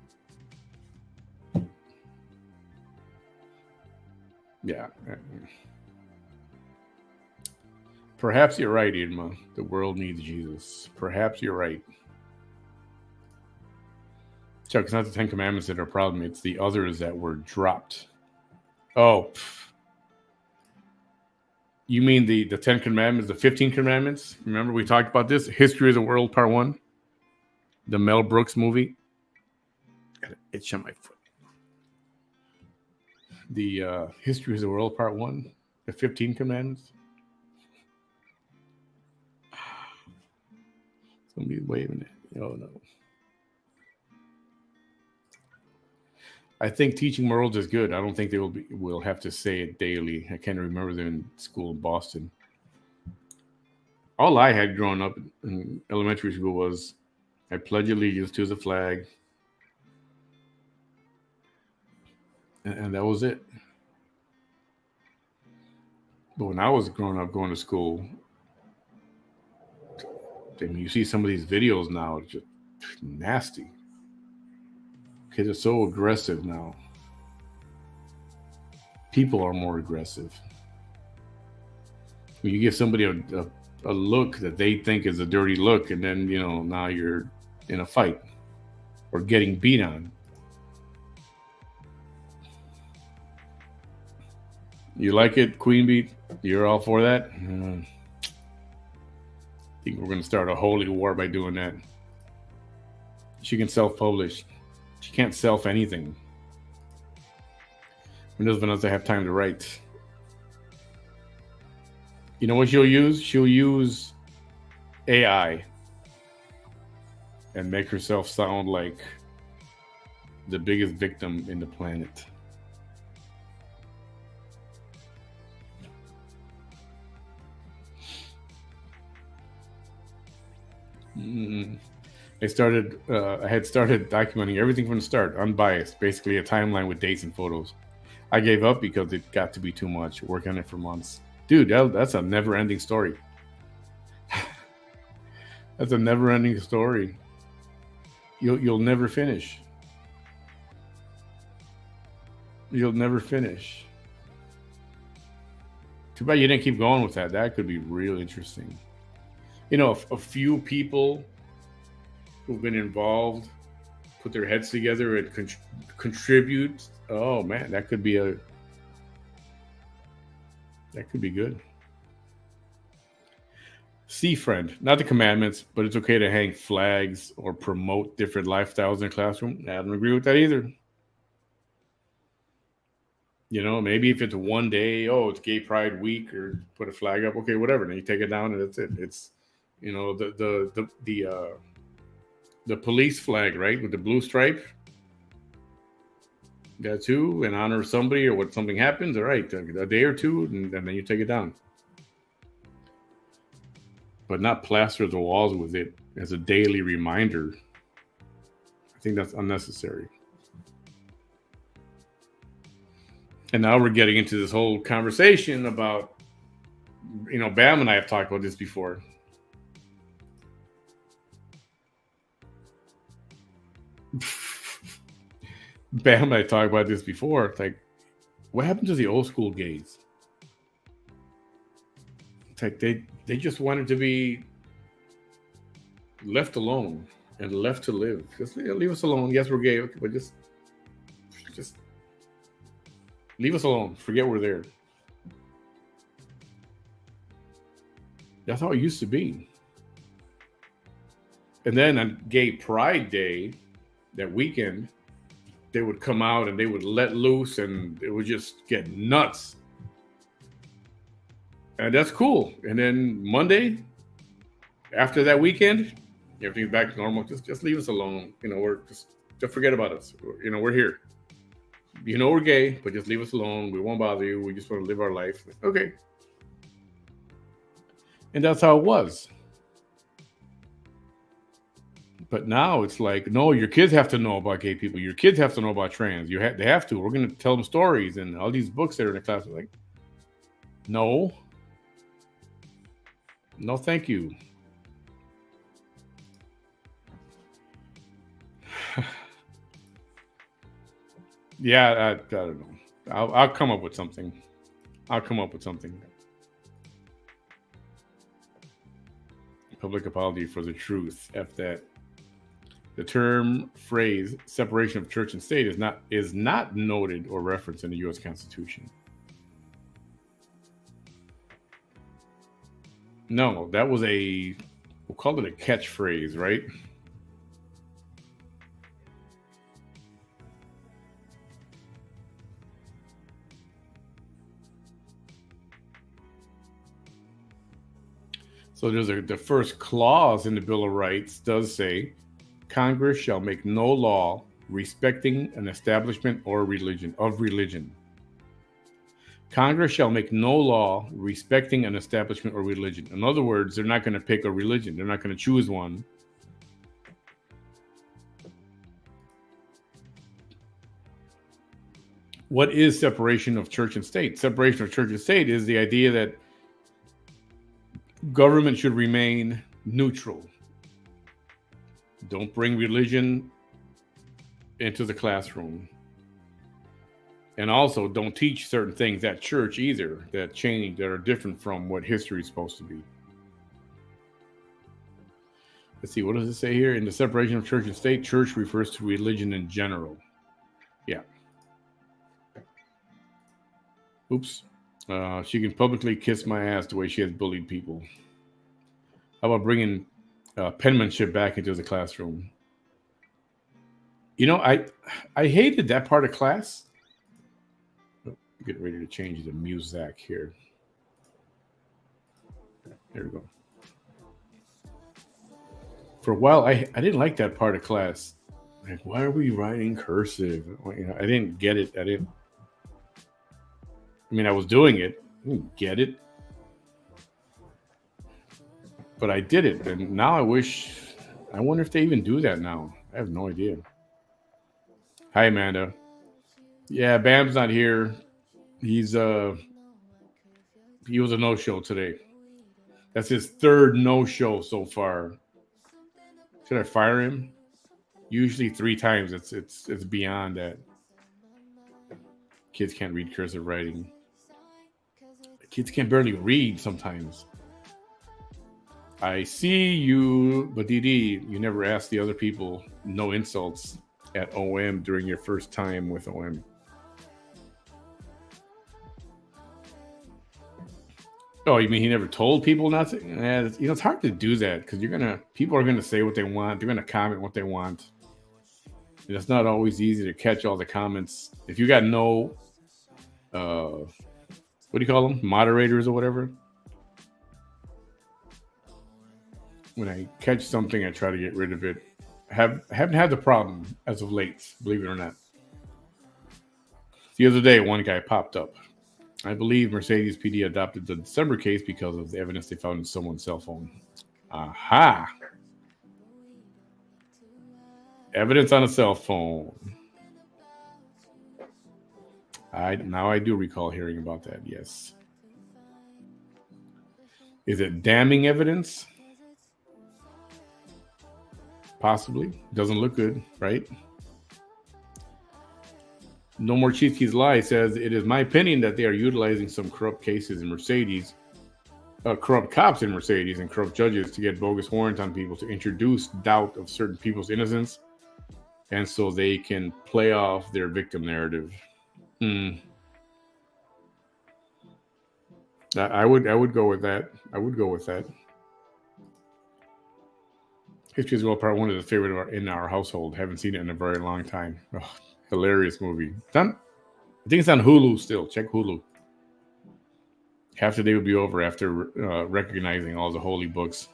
Yeah. Perhaps you're right, Irma. The world needs Jesus. Perhaps you're right. Chuck, it's not the Ten Commandments that are a problem. It's the others that were dropped. Oh, you mean the 10 Commandments, the 15 Commandments? Remember we talked about this? History of the World, Part 1? The Mel Brooks movie? Got an itch on my foot. The History of the World, Part 1? The 15 Commandments? Somebody's waving it. Oh, no. I think teaching morals is good. I don't think they will have to say it daily. I can't remember them in school in Boston. All I had growing up in elementary school was I pledge allegiance to the flag, and that was it. But when I was growing up going to school, I mean, you see some of these videos now, it's just nasty. Kids are so aggressive now. People are more aggressive. When you give somebody a look that they think is a dirty look, and then, now you're in a fight or getting beat on. You like it, Queen Bee? You're all for that? I think we're going to start a holy war by doing that. She can self-publish. She can't self anything. Windows doesn't have time to write. You know what she'll use? She'll use AI and make herself sound like the biggest victim in the planet. I had started documenting everything from the start, unbiased, basically a timeline with dates and photos. I gave up because it got to be too much, working on it for months. Dude, that's a never-ending story. That's a never-ending story. You'll never finish. You'll never finish. Too bad you didn't keep going with that. That could be real interesting. A few people who've been involved put their heads together and contribute. Oh man, that could be good. See, friend, not the commandments, but it's okay to hang flags or promote different lifestyles in the classroom. I don't agree with that either. Maybe if it's one day, it's Gay Pride Week, or put a flag up, okay, whatever. Then you take it down and that's it. It's the police flag, right, with the blue stripe. That too, in honor of somebody or when something happens. All right, a day or two, and then you take it down. But not plaster the walls with it as a daily reminder. I think that's unnecessary. And now we're getting into this whole conversation about, Bam and I have talked about this before. Bam and I talked about this before. It's like, what happened to the old school gays? It's like they just wanted to be left alone and left to live. Just leave us alone. Yes, we're gay, okay, but just leave us alone. Forget we're there. That's how it used to be. And then on Gay Pride Day, that weekend, they would come out and they would let loose and it would just get nuts. And that's cool. And then Monday, after that weekend, everything's back to normal. Just leave us alone. We're just forget about us. We're here. We're gay, but just leave us alone. We won't bother you. We just want to live our life. Okay. And that's how it was. But now it's like, no, your kids have to know about gay people. Your kids have to know about trans. They have to. We're going to tell them stories and all these books that are in the class. Like, no, thank you. Yeah, I don't know. I'll come up with something. Public apology for the truth. F that. The term phrase separation of church and state is not noted or referenced in the U.S. Constitution. No, that was we'll call it a catchphrase, right? So the first clause in the Bill of Rights does say, Congress shall make no law respecting an establishment or religion of religion. Congress shall make no law respecting an establishment or religion. In other words, they're not going to pick a religion. They're not going to choose one. What is separation of church and state? Separation of church and state is the idea that government should remain neutral. Don't bring religion into the classroom. And also don't teach certain things at church either that are different from what history is supposed to be. Let's see, what does it say here? In the separation of church and state, church refers to religion in general. Yeah. Oops. She can publicly kiss my ass the way she has bullied people. How about bringing penmanship back into the classroom? You know, I hated that part of class. Get ready to change the music here. There we go. For a while, I didn't like that part of class. Like, why are we writing cursive? You know, I didn't get it. I mean, I was doing it. I didn't get it. But I did it. And now I wonder if they even do that now. I have no idea. Hi, Amanda. Yeah, Bam's not here. He was a no-show today. That's his third no-show so far. Should I fire him? Usually 3 times. It's beyond that. Kids can't read cursive writing. Kids can barely read sometimes. I see you, but Didi, you never asked the other people no insults at OM during your first time with OM. Oh, you mean he never told people not to? It's hard to do that because people are gonna say what they want. They're gonna comment what they want. And it's not always easy to catch all the comments. If you got no, what do you call them? Moderators or whatever. When I catch something, I try to get rid of it. Haven't had the problem as of late, believe it or not. The other day, one guy popped up. I believe Mercedes PD adopted the December case because of the evidence they found in someone's cell phone. Aha! Evidence on a cell phone. Now I do recall hearing about that, yes. Is it damning evidence? Possibly. Doesn't look good, right? No More Cheeseke's Lie says, it is my opinion that they are utilizing some corrupt cases in Mercedes, corrupt cops in Mercedes and corrupt judges to get bogus warrants on people to introduce doubt of certain people's innocence, and so they can play off their victim narrative. I would go with that. I would go with that. History is well probably one of the favorite in our household. Haven't seen it in a very long time. Oh, hilarious movie. I think it's on Hulu still. Check Hulu. Half the day would be over after recognizing all the holy books.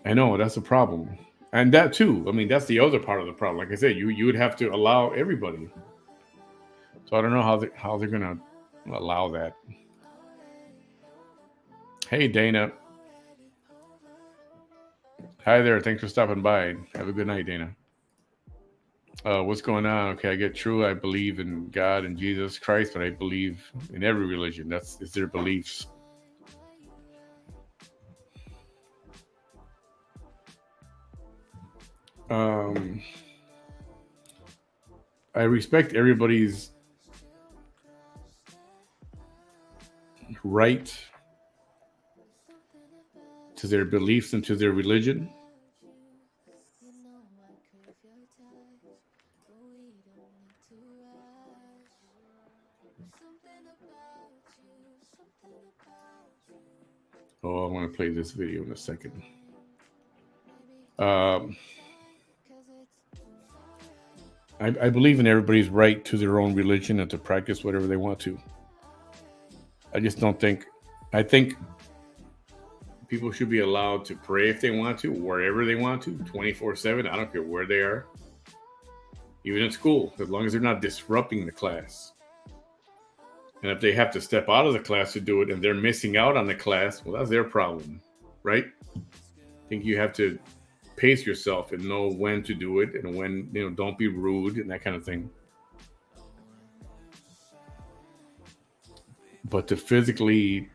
I know, that's a problem. And that too, I mean, that's the other part of the problem. Like I said, you would have to allow everybody. So I don't know how they're going to allow that. Hey, Dana. Hi there. Thanks for stopping by. Have a good night, Dana. What's going on? Okay, I get true. I believe in God and Jesus Christ, but I believe in every religion. It's their beliefs. I respect everybody's right to their beliefs and to their religion. Oh, I'm going to play this video in a second. Um, I believe in everybody's right to their own religion and to practice whatever they want to. I just don't think. I think people should be allowed to pray if they want to, wherever they want to, 24/7. I don't care where they are, even in school, as long as they're not disrupting the class. And if they have to step out of the class to do it and they're missing out on the class, well, that's their problem, right? I think you have to pace yourself and know when to do it and when, don't be rude and that kind of thing. But to physically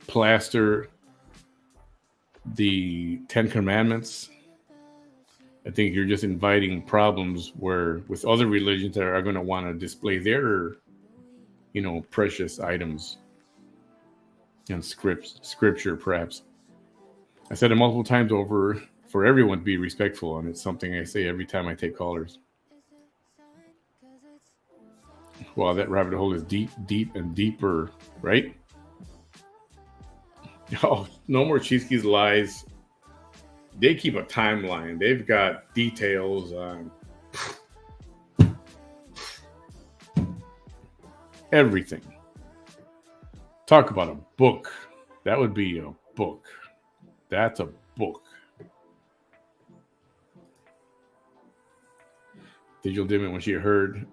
plaster the 10 Commandments, I think you're just inviting problems where with other religions that are going to want to display their, precious items and scripture, perhaps. I said it multiple times over for everyone to be respectful, and it's something I say every time I take callers. Wow, that rabbit hole is deep, deep, and deeper, right? Oh, no more Cheeseke's lies. They keep a timeline. They've got details on everything. Talk about a book. That would be a book. That's a book. Digital Dimon, when she heard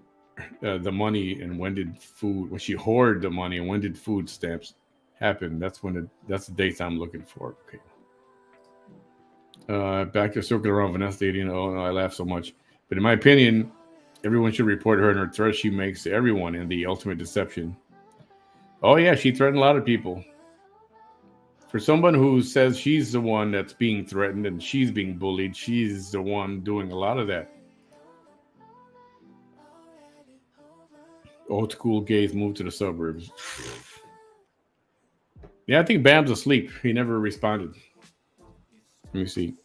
the money and when she hoarded the money and when did food stamps happen? That's the dates I'm looking for. Okay. Back to circle around Vanessa dating. Oh no, I laugh so much. But in my opinion, everyone should report her and her threats she makes to everyone in the ultimate deception. Oh yeah, she threatened a lot of people. For someone who says she's the one that's being threatened and she's being bullied, she's the one doing a lot of that. Old school gays moved to the suburbs. Yeah, I think Bam's asleep. He never responded. Let me see.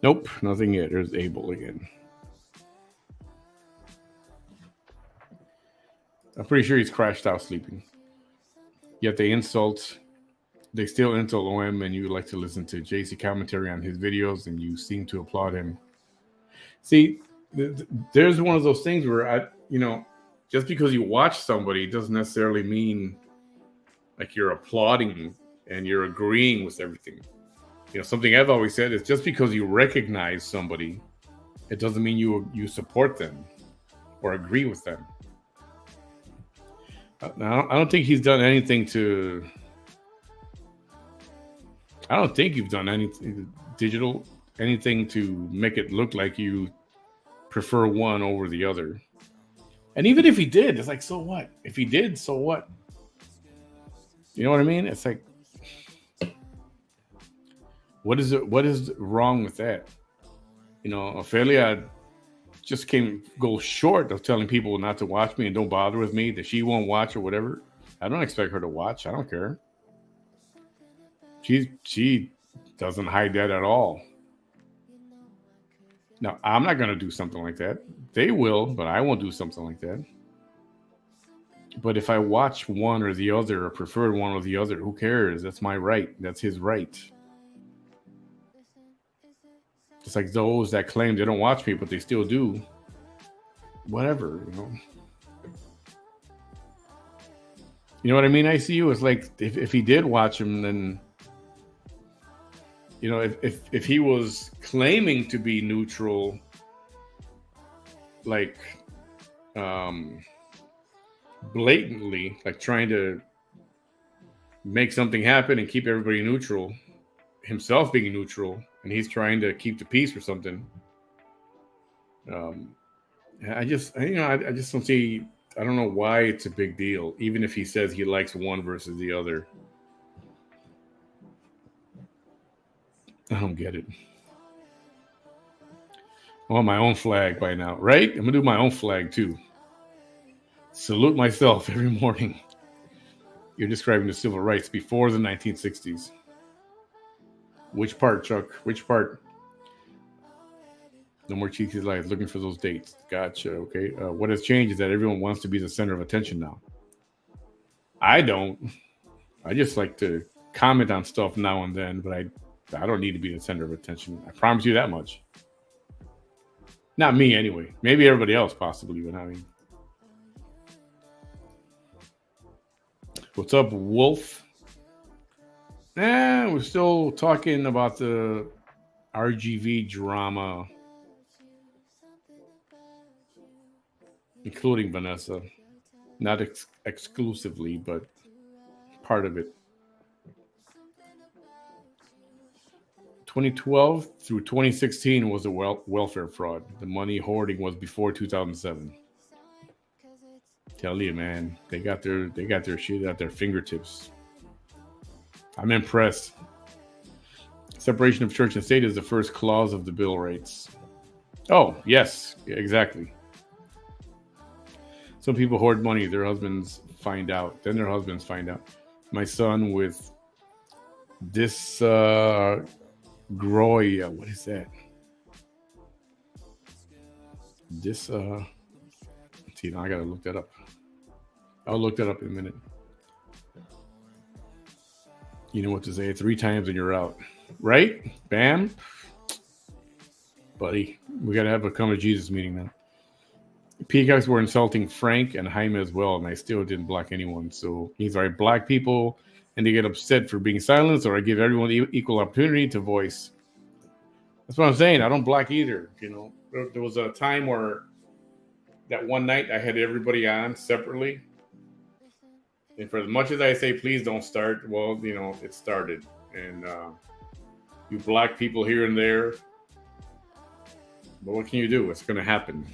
Nope, nothing yet. There's Abel again. I'm pretty sure he's crashed out sleeping. Yet they still insult OM, and you like to listen to JC commentary on his videos, and you seem to applaud him. See, there's one of those things where just because you watch somebody doesn't necessarily mean like you're applauding and you're agreeing with everything. Something I've always said is just because you recognize somebody, it doesn't mean you support them or agree with them. Now, I don't think he's done anything to. I don't think you've done anything digital, anything to make it look like you prefer one over the other. And even if he did, it's like, so what? If he did, so what? You know what I mean? It's like, what is wrong with that? Ophelia just goes short of telling people not to watch me and don't bother with me, that she won't watch or whatever. I don't expect her to watch. I don't care. She doesn't hide that at all. Now, I'm not going to do something like that. They will, but I won't do something like that. But if I watch one or the other or prefer one or the other, who cares? That's my right. That's his right. It's like those that claim they don't watch me, but they still do. Whatever, You know what I mean? I see you. It's like if he did watch him, then if he was claiming to be neutral, like blatantly, like trying to make something happen and keep everybody neutral, himself being neutral, and he's trying to keep the peace or something. I just don't see. I don't know why it's a big deal, even if he says he likes one versus the other. I don't get it. I want my own flag by now, right? I'm gonna do my own flag too. Salute myself every morning. You're describing the civil rights before the 1960s. Which part, Chuck? Which part? No more cheeky lies. Looking for those dates. Gotcha. Okay. What has changed is that everyone wants to be the center of attention now. I don't. I just like to comment on stuff now and then, but I don't need to be the center of attention. I promise you that much. Not me, anyway. Maybe everybody else, possibly, but I mean. What's up, Wolf? We're still talking about the RGV drama, including Vanessa. Not exclusively, but part of it. 2012 through 2016 was a welfare fraud. The money hoarding was before 2007. Tell you, man, they got their shit at their fingertips. I'm impressed. Separation of church and state is the first clause of the Bill of Rights. Oh, yes, yeah, exactly. Some people hoard money. Their husbands find out. Then their husbands find out. My son with this Groya, what is that? This see, now I gotta look that up. I'll look that up in a minute. You know what to say 3 times and you're out. Right? Bam. Buddy, we gotta have a come to Jesus meeting now. Peacocks were insulting Frank and Jaime as well, and I still didn't block anyone. So either I black people and they get upset for being silenced, or I give everyone equal opportunity to voice. That's what I'm saying. I don't block either. You know, there was a time where that one night I had everybody on separately. And for as much as I say, please don't start, well, you know, it started. And you block people here and there. But what can you do? It's going to happen.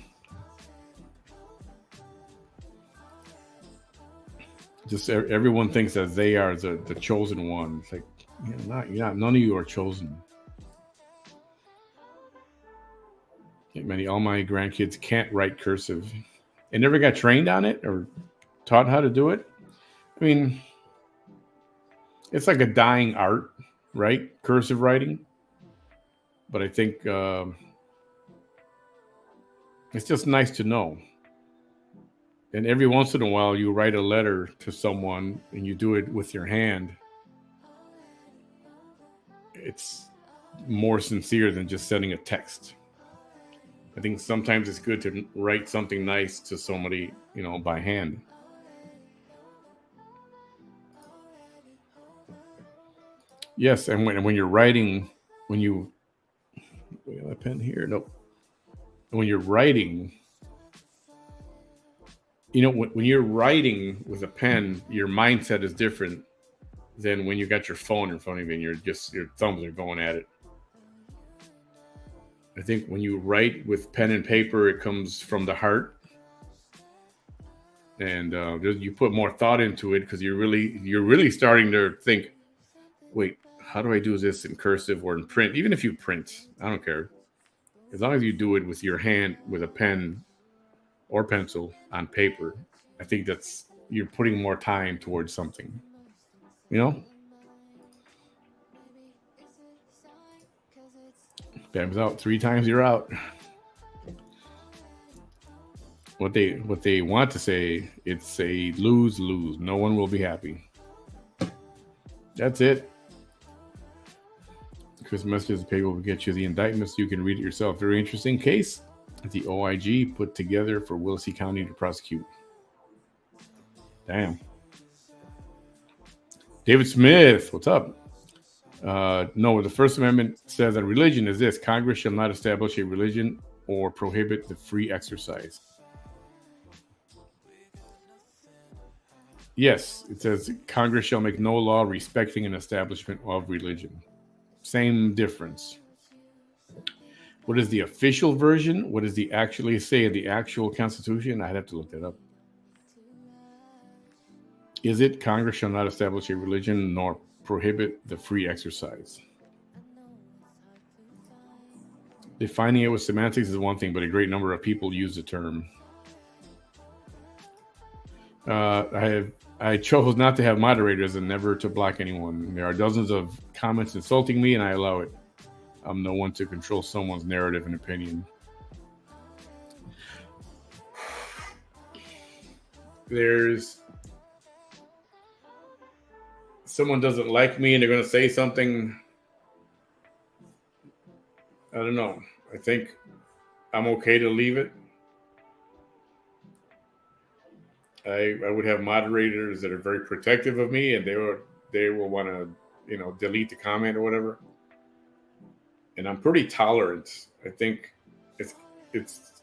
Just everyone thinks that they are the chosen one. It's like, you're not. None of you are chosen. All my grandkids can't write cursive. They never got trained on it or taught how to do it. I mean, it's like a dying art, right? Cursive writing. But I think it's just nice to know. And every once in a while, you write a letter to someone and you do it with your hand. It's more sincere than just sending a text. I think sometimes it's good to write something nice to somebody, you know, by hand. Yes, and when you're writing, we got a pen here. Nope. When you're writing, you know, when you're writing with a pen, your mindset is different than when you got your phone in front of you and your thumbs are going at it. I think when you write with pen and paper, it comes from the heart, and you put more thought into it because you're really starting to think, wait, how do I do this in cursive or in print? Even if you print, I don't care. As long as you do it with your hand, with a pen or pencil on paper, I think you're putting more time towards something, you know? Bam's out 3 times, you're out. What they want to say, it's a lose-lose. No one will be happy. That's it. Chris messages the paper will get you the indictments. You can read it yourself. Very interesting case that the OIG put together for Willacy County to prosecute. Damn. David Smith, what's up? No, the First Amendment says that religion is this: Congress shall not establish a religion or prohibit the free exercise. Yes, it says Congress shall make no law respecting an establishment of religion. Same difference. What is the official version? What does the actually say in the actual Constitution? I'd have to look that up. Is it Congress shall not establish a religion nor prohibit the free exercise? Defining it with semantics is one thing, but a great number of people use the term. I have I chose not to have moderators and never to block anyone. There are dozens of comments insulting me, and I allow it. I'm no one to control someone's narrative and opinion. There's someone doesn't like me and they're going to say something. I don't know. I think I'm okay to leave it. I would have moderators that are very protective of me, and they will want to delete the comment or whatever. And I'm pretty tolerant. I think it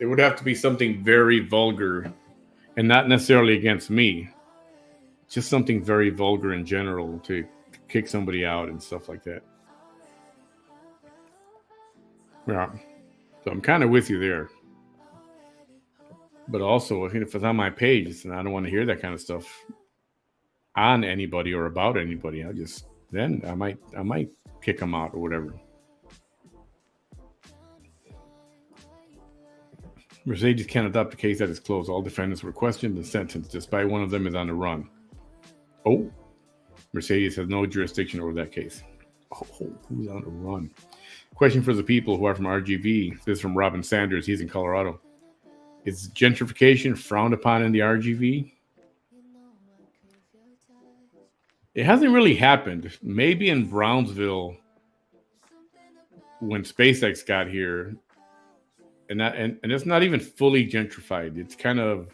would have to be something very vulgar, and not necessarily against me. Just something very vulgar in general to kick somebody out and stuff like that. Yeah. So I'm kind of with you there. But also, if it's on my page and I don't want to hear that kind of stuff on anybody or about anybody, I might kick them out or whatever. Mercedes can't adopt a case that is closed. All defendants were questioned and sentenced, despite one of them is on the run. Oh, Mercedes has no jurisdiction over that case. Oh, who's on the run? Question for the people who are from RGV. This is from Robin Sanders. He's in Colorado. Is gentrification frowned upon in the RGV? It hasn't really happened. Maybe in Brownsville when SpaceX got here, and it's not even fully gentrified. It's kind of,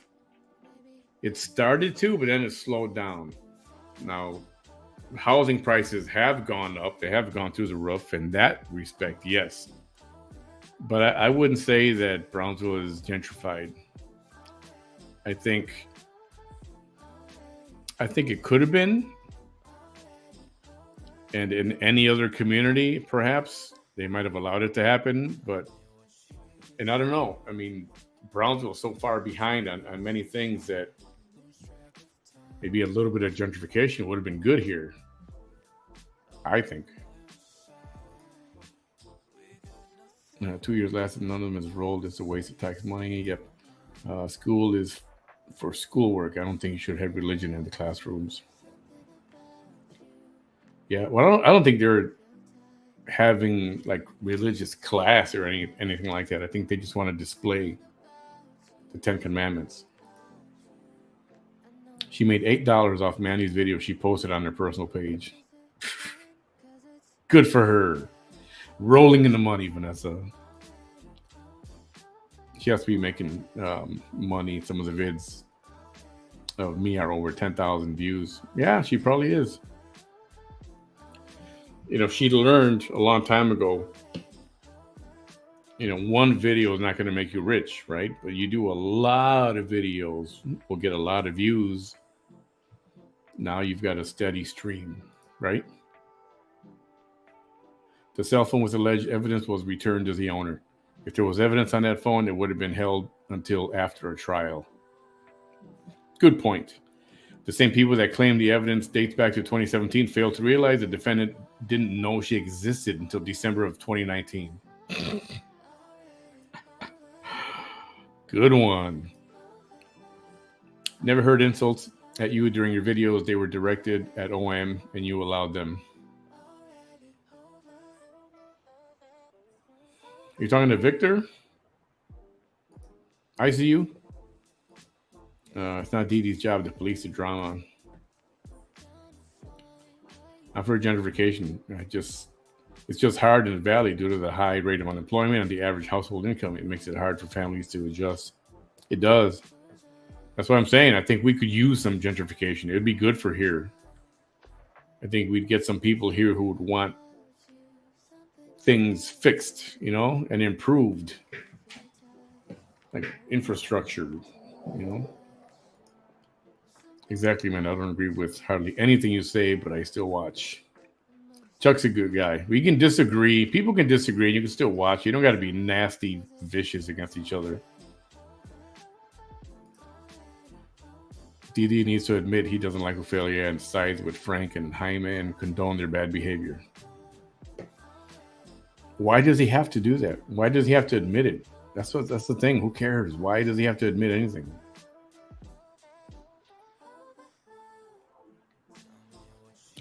it started to, but then it slowed down. Now, housing prices have gone up. They have gone through the roof in that respect, yes. But I wouldn't say that Brownsville is gentrified. I think it could have been. And in any other community, perhaps, they might have allowed it to happen. And I don't know. I mean, Brownsville is so far behind on many things that maybe a little bit of gentrification would have been good here, I think. 2 years lasted, none of them is enrolled. It's a waste of tax money. Yep. School is for schoolwork. I don't think you should have religion in the classrooms. Yeah, well, I don't think they're having like religious class or anything like that. I think they just want to display the 10 Commandments. She made $8 off Manny's video she posted on her personal page. Good for her. Rolling in the money, Vanessa. She has to be making money. Some of the vids of me are over 10,000 views. Yeah, she probably is. She learned a long time ago, one video is not going to make you rich, right? But you do a lot of videos, will get a lot of views. Now you've got a steady stream, right? The cell phone with alleged evidence was returned to the owner. If there was evidence on that phone, it would have been held until after a trial. Good point. The same people that claim the evidence dates back to 2017 failed to realize the defendant didn't know she existed until December of 2019. Good one. Never heard insults at you during your videos. They were directed at OM and you allowed them. You're talking to Victor? ICU? It's not Dee Dee's job to police the drama. I've heard gentrification. It's just hard in the valley due to the high rate of unemployment and the average household income. It makes it hard for families to adjust. It does. That's what I'm saying. I think we could use some gentrification. It would be good for here. I think we'd get some people here who would want things fixed, and improved. Like infrastructure, Exactly, man. I don't agree with hardly anything you say, but I still watch. Chuck's a good guy. We can disagree. People can disagree. And you can still watch. You don't got to be nasty, vicious against each other. Didi needs to admit he doesn't like Ophelia and sides with Frank and Jaime and condone their bad behavior. Why does he have to do that? Why does he have to admit it? That's the thing. Who cares? Why does he have to admit anything?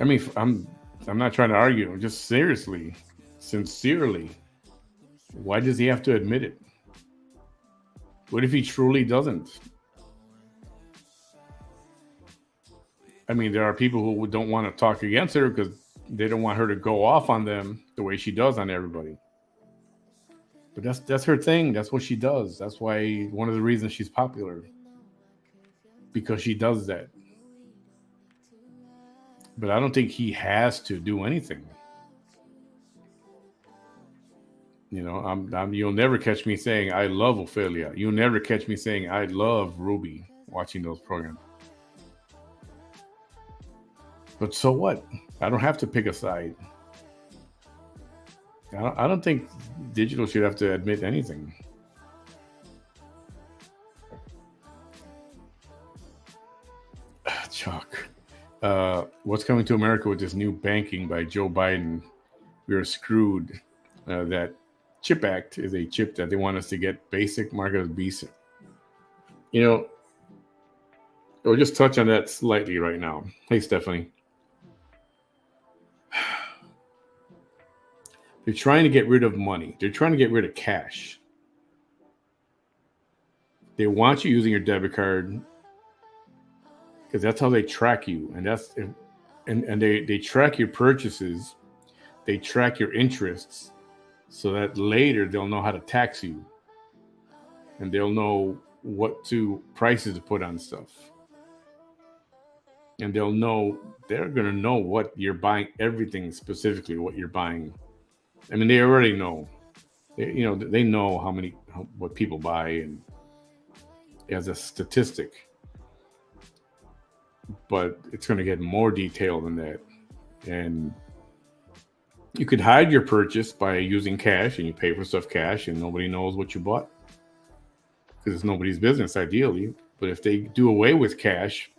I mean, I'm not trying to argue. Just seriously, sincerely, why does he have to admit it? What if he truly doesn't? I mean, there are people who don't want to talk against her because they don't want her to go off on them the way she does on everybody. But that's her thing. That's what she does. That's why one of the reasons she's popular, because she does that. But I don't think he has to do anything. You know, you'll never catch me saying I love Ophelia. You'll never catch me saying I love Ruby watching those programs. But so what? I don't have to pick a side. I don't think digital should have to admit anything. Chuck. What's coming to America with this new banking by Joe Biden? We are screwed. That CHIP Act is a chip that they want us to get basic market of basic. You know, we'll just touch on that slightly right now. Hey, Stephanie. They're trying to get rid of money. They're trying to get rid of cash. They want you using your debit card because that's how they track you, and they track your purchases. They track your interests, so that later they'll know how to tax you, and they'll know what prices to put on stuff, and they're gonna know what you're buying, everything specifically what you're buying. I mean, they already know. They know what people buy, and as a statistic. But it's going to get more detailed than that, and you could hide your purchase by using cash, and you pay for stuff cash, and nobody knows what you bought because it's nobody's business, ideally. But if they do away with cash,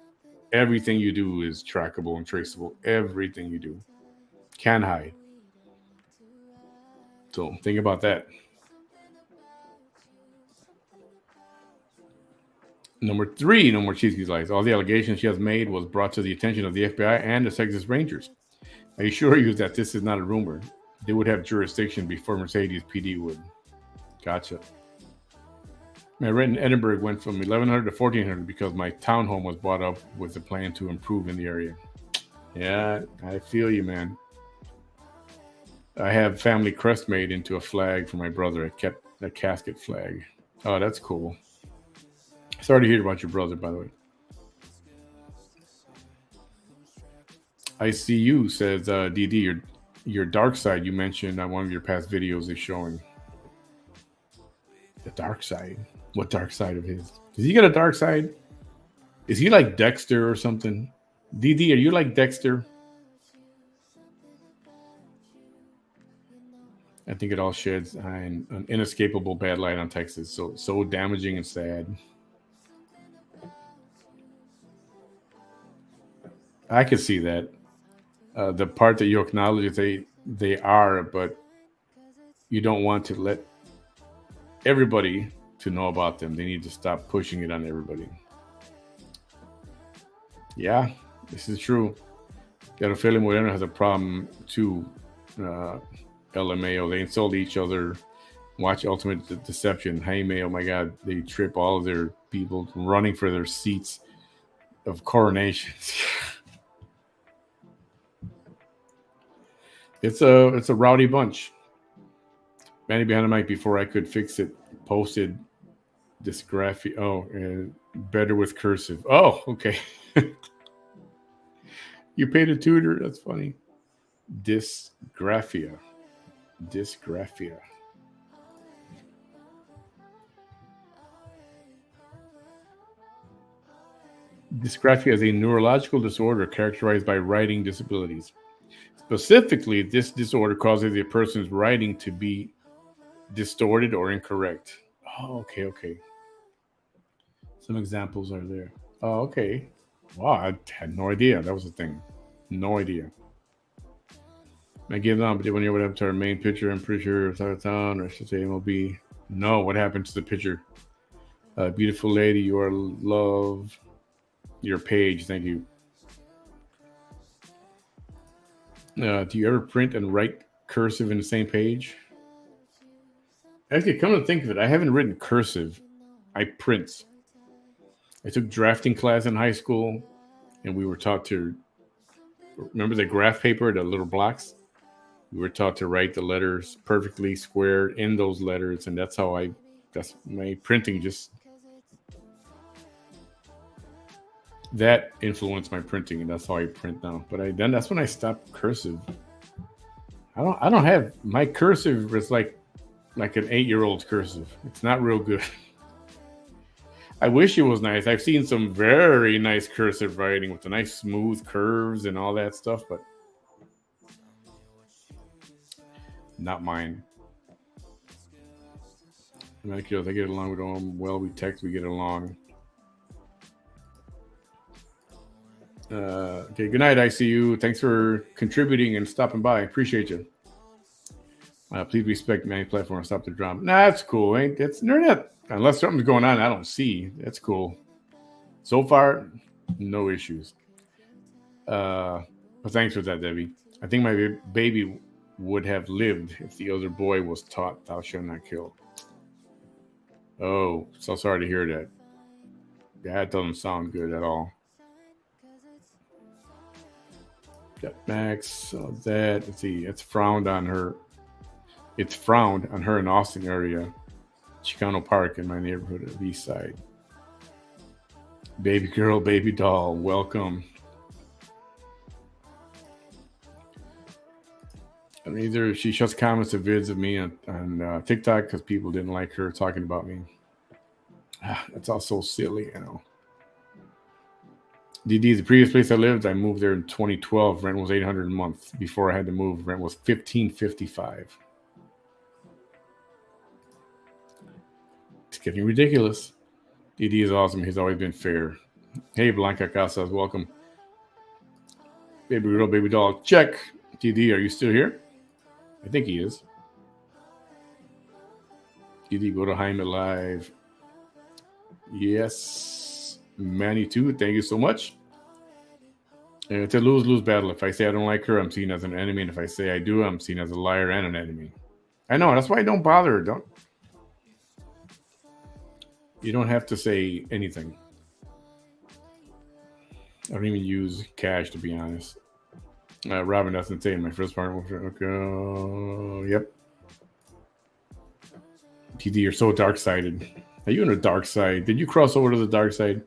everything you do is trackable and traceable. Everything you do can hide. So think about that. Number 3, no more Cheesecake Lies. All the allegations she has made was brought to the attention of the FBI and the Texas Rangers. I assure you that this is not a rumor. They would have jurisdiction before Mercedes PD would. Gotcha. My rent in Edinburgh went from 1,100 to 1,400 because my townhome was bought up with a plan to improve in the area. Yeah, I feel you, man. I have family crest made into a flag for my brother. I kept a casket flag. Oh, that's cool. Sorry to hear about your brother, by the way. ICU says, DD, your dark side you mentioned on one of your past videos is showing. The dark side? What dark side of his? Does he got a dark side? Is he like Dexter or something? DD, are you like Dexter? I think it all sheds an inescapable bad light on Texas. So damaging and sad. I can see that. The part that you acknowledge is they are, but you don't want to let everybody to know about them. They need to stop pushing it on everybody. Yeah, this is true. Garofeli Moreno has a problem too. LMAO, they insult each other. Watch Ultimate Deception. Jaime, oh my God, they trip all of their people running for their seats of coronations. It's a rowdy bunch. Manny behind the mic before I could fix it. Posted dysgraphia. Oh, better with cursive. Oh, okay. You paid a tutor. That's funny. Dysgraphia. Dysgraphia. Dysgraphia is a neurological disorder characterized by writing disabilities. Specifically, this disorder causes a person's writing to be distorted or incorrect. Oh, okay. Some examples are there. Oh, okay. Wow, I had no idea that was a thing. No idea. I give them, but when you went up to our main picture, I'm pretty sure it's out of town, or I should say MLB. No, what happened to the picture? Beautiful lady, you are love. Your page, thank you. Do you ever print and write cursive in the same page? Actually, come to think of it, I haven't written cursive. I print. I took drafting class in high school, and we were taught to remember the graph paper, the little blocks. We were taught to write the letters perfectly squared in those letters, and that's how I. That's my printing. Just that influenced my printing, and that's how I print now. But then that's when I stopped cursive. I don't have my cursive is like an 8-year-old's cursive. It's not real good. I wish it was nice. I've seen some very nice cursive writing with the nice smooth curves and all that stuff, but not mine. I get along with them well. We text, we get along. Okay, good night, ICU. Thanks for contributing and stopping by. Appreciate you. Please respect many platforms. Stop the drama. Nah, that's cool. It's internet. Unless something's going on I don't see. That's cool. So far, no issues. But thanks for that, Debbie. I think my baby would have lived if the other boy was taught, "Thou shalt not kill." Oh, so sorry to hear that. That doesn't sound good at all. Got Max, that. Let's see. It's frowned on her. It's frowned on her in Austin area, Chicano Park in my neighborhood of East Side. Baby girl, baby doll, welcome. And either she shuts comments or vids of me on TikTok because people didn't like her talking about me. That's all so silly, you know. DD, the previous place I lived, I moved there in 2012. Rent was $800 a month. Before I had to move, rent was $1,555. It's getting ridiculous. DD is awesome. He's always been fair. Hey, Blanca Casas, welcome. Baby girl, baby doll, check. DD, are you still here? I think he is. DD, go to Jaime Live. Yes. Manny too, thank you so much. It's a lose-lose battle. If I say I don't like her, I'm seen as an enemy. And if I say I do, I'm seen as a liar and an enemy. I know, that's why I don't bother. You don't have to say anything. I don't even use cash, to be honest. Robin doesn't say in my first part. Okay, yep. TD, you're so dark-sided. Are you in the dark side? Did you cross over to the dark side?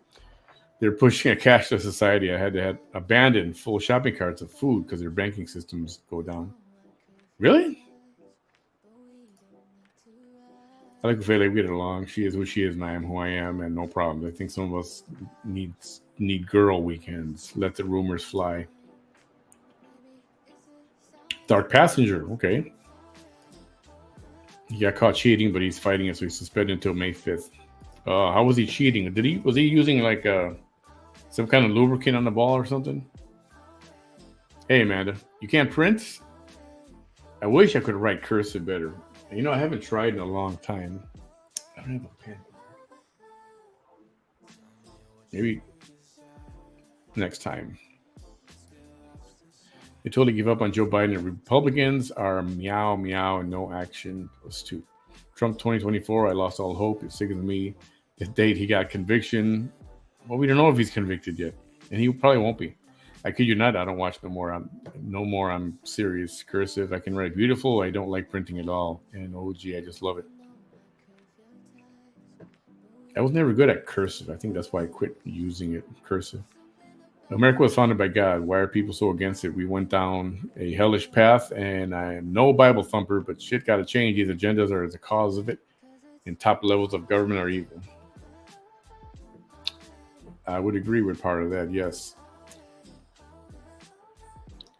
They're pushing a cashless society. I had to abandon full shopping carts of food because their banking systems go down. Really? I like Ophelia. We get along. She is who she is, and I am who I am, and no problem. I think some of us need girl weekends. Let the rumors fly. Dark Passenger. Okay. He got caught cheating, but he's fighting it, so he's suspended until May 5th. How was he cheating? Was he using like some kind of lubricant on the ball or something? Hey, Amanda, you can't print? I wish I could write cursive better. You know, I haven't tried in a long time. I don't have a pen. Maybe next time. They totally give up on Joe Biden. And Republicans are meow, meow, and no action. Plus two. Trump 2024, I lost all hope. It's sick of me. The date he got conviction. Well, we don't know if he's convicted yet. And he probably won't be. I kid you not, I don't watch no more. I'm serious. Cursive. I can write beautiful. I don't like printing at all. And OG, I just love it. I was never good at cursive. I think that's why I quit using it. Cursive. America was founded by God. Why are people so against it? We went down a hellish path, and I am no Bible thumper, but shit got to change. These agendas are the cause of it, and top levels of government are evil. I would agree with part of that, yes.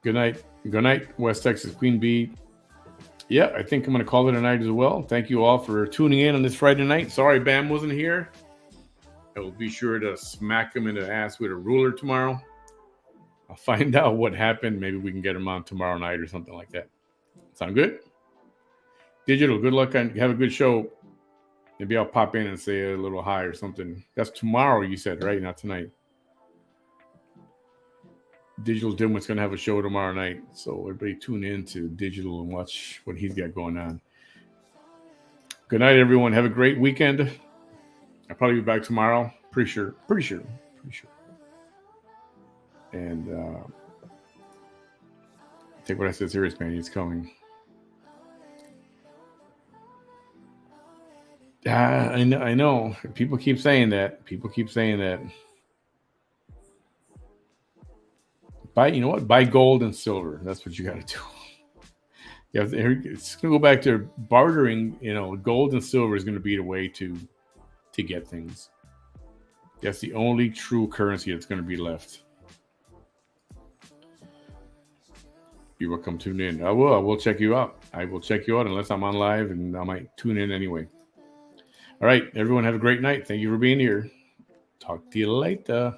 Good night. Good night, West Texas Queen Bee. Yeah, I think I'm going to call it a night as well. Thank you all for tuning in on this Friday night. Sorry Bam wasn't here. I will be sure to smack him in the ass with a ruler tomorrow. I'll find out what happened. Maybe we can get him on tomorrow night or something like that. Sound good? Digital, good luck and have a good show. Maybe I'll pop in and say a little hi or something. That's tomorrow, you said, right? Not tonight. Digital Dimwit's going to have a show tomorrow night. So everybody tune in to Digital and watch what he's got going on. Good night, everyone. Have a great weekend. I'll probably be back tomorrow. Pretty sure. And take what I said serious, man. It's coming. I know. People keep saying that. You know what? Buy gold and silver. That's what you got to do. Yeah, it's going to go back to bartering. You know, gold and silver is going to be the way to get things. That's the only true currency that's going to be left. You're welcome to tune in. I will check you out. I will check you out unless I'm on live, and I might tune in anyway. All right, everyone, have a great night. Thank you for being here. Talk to you later.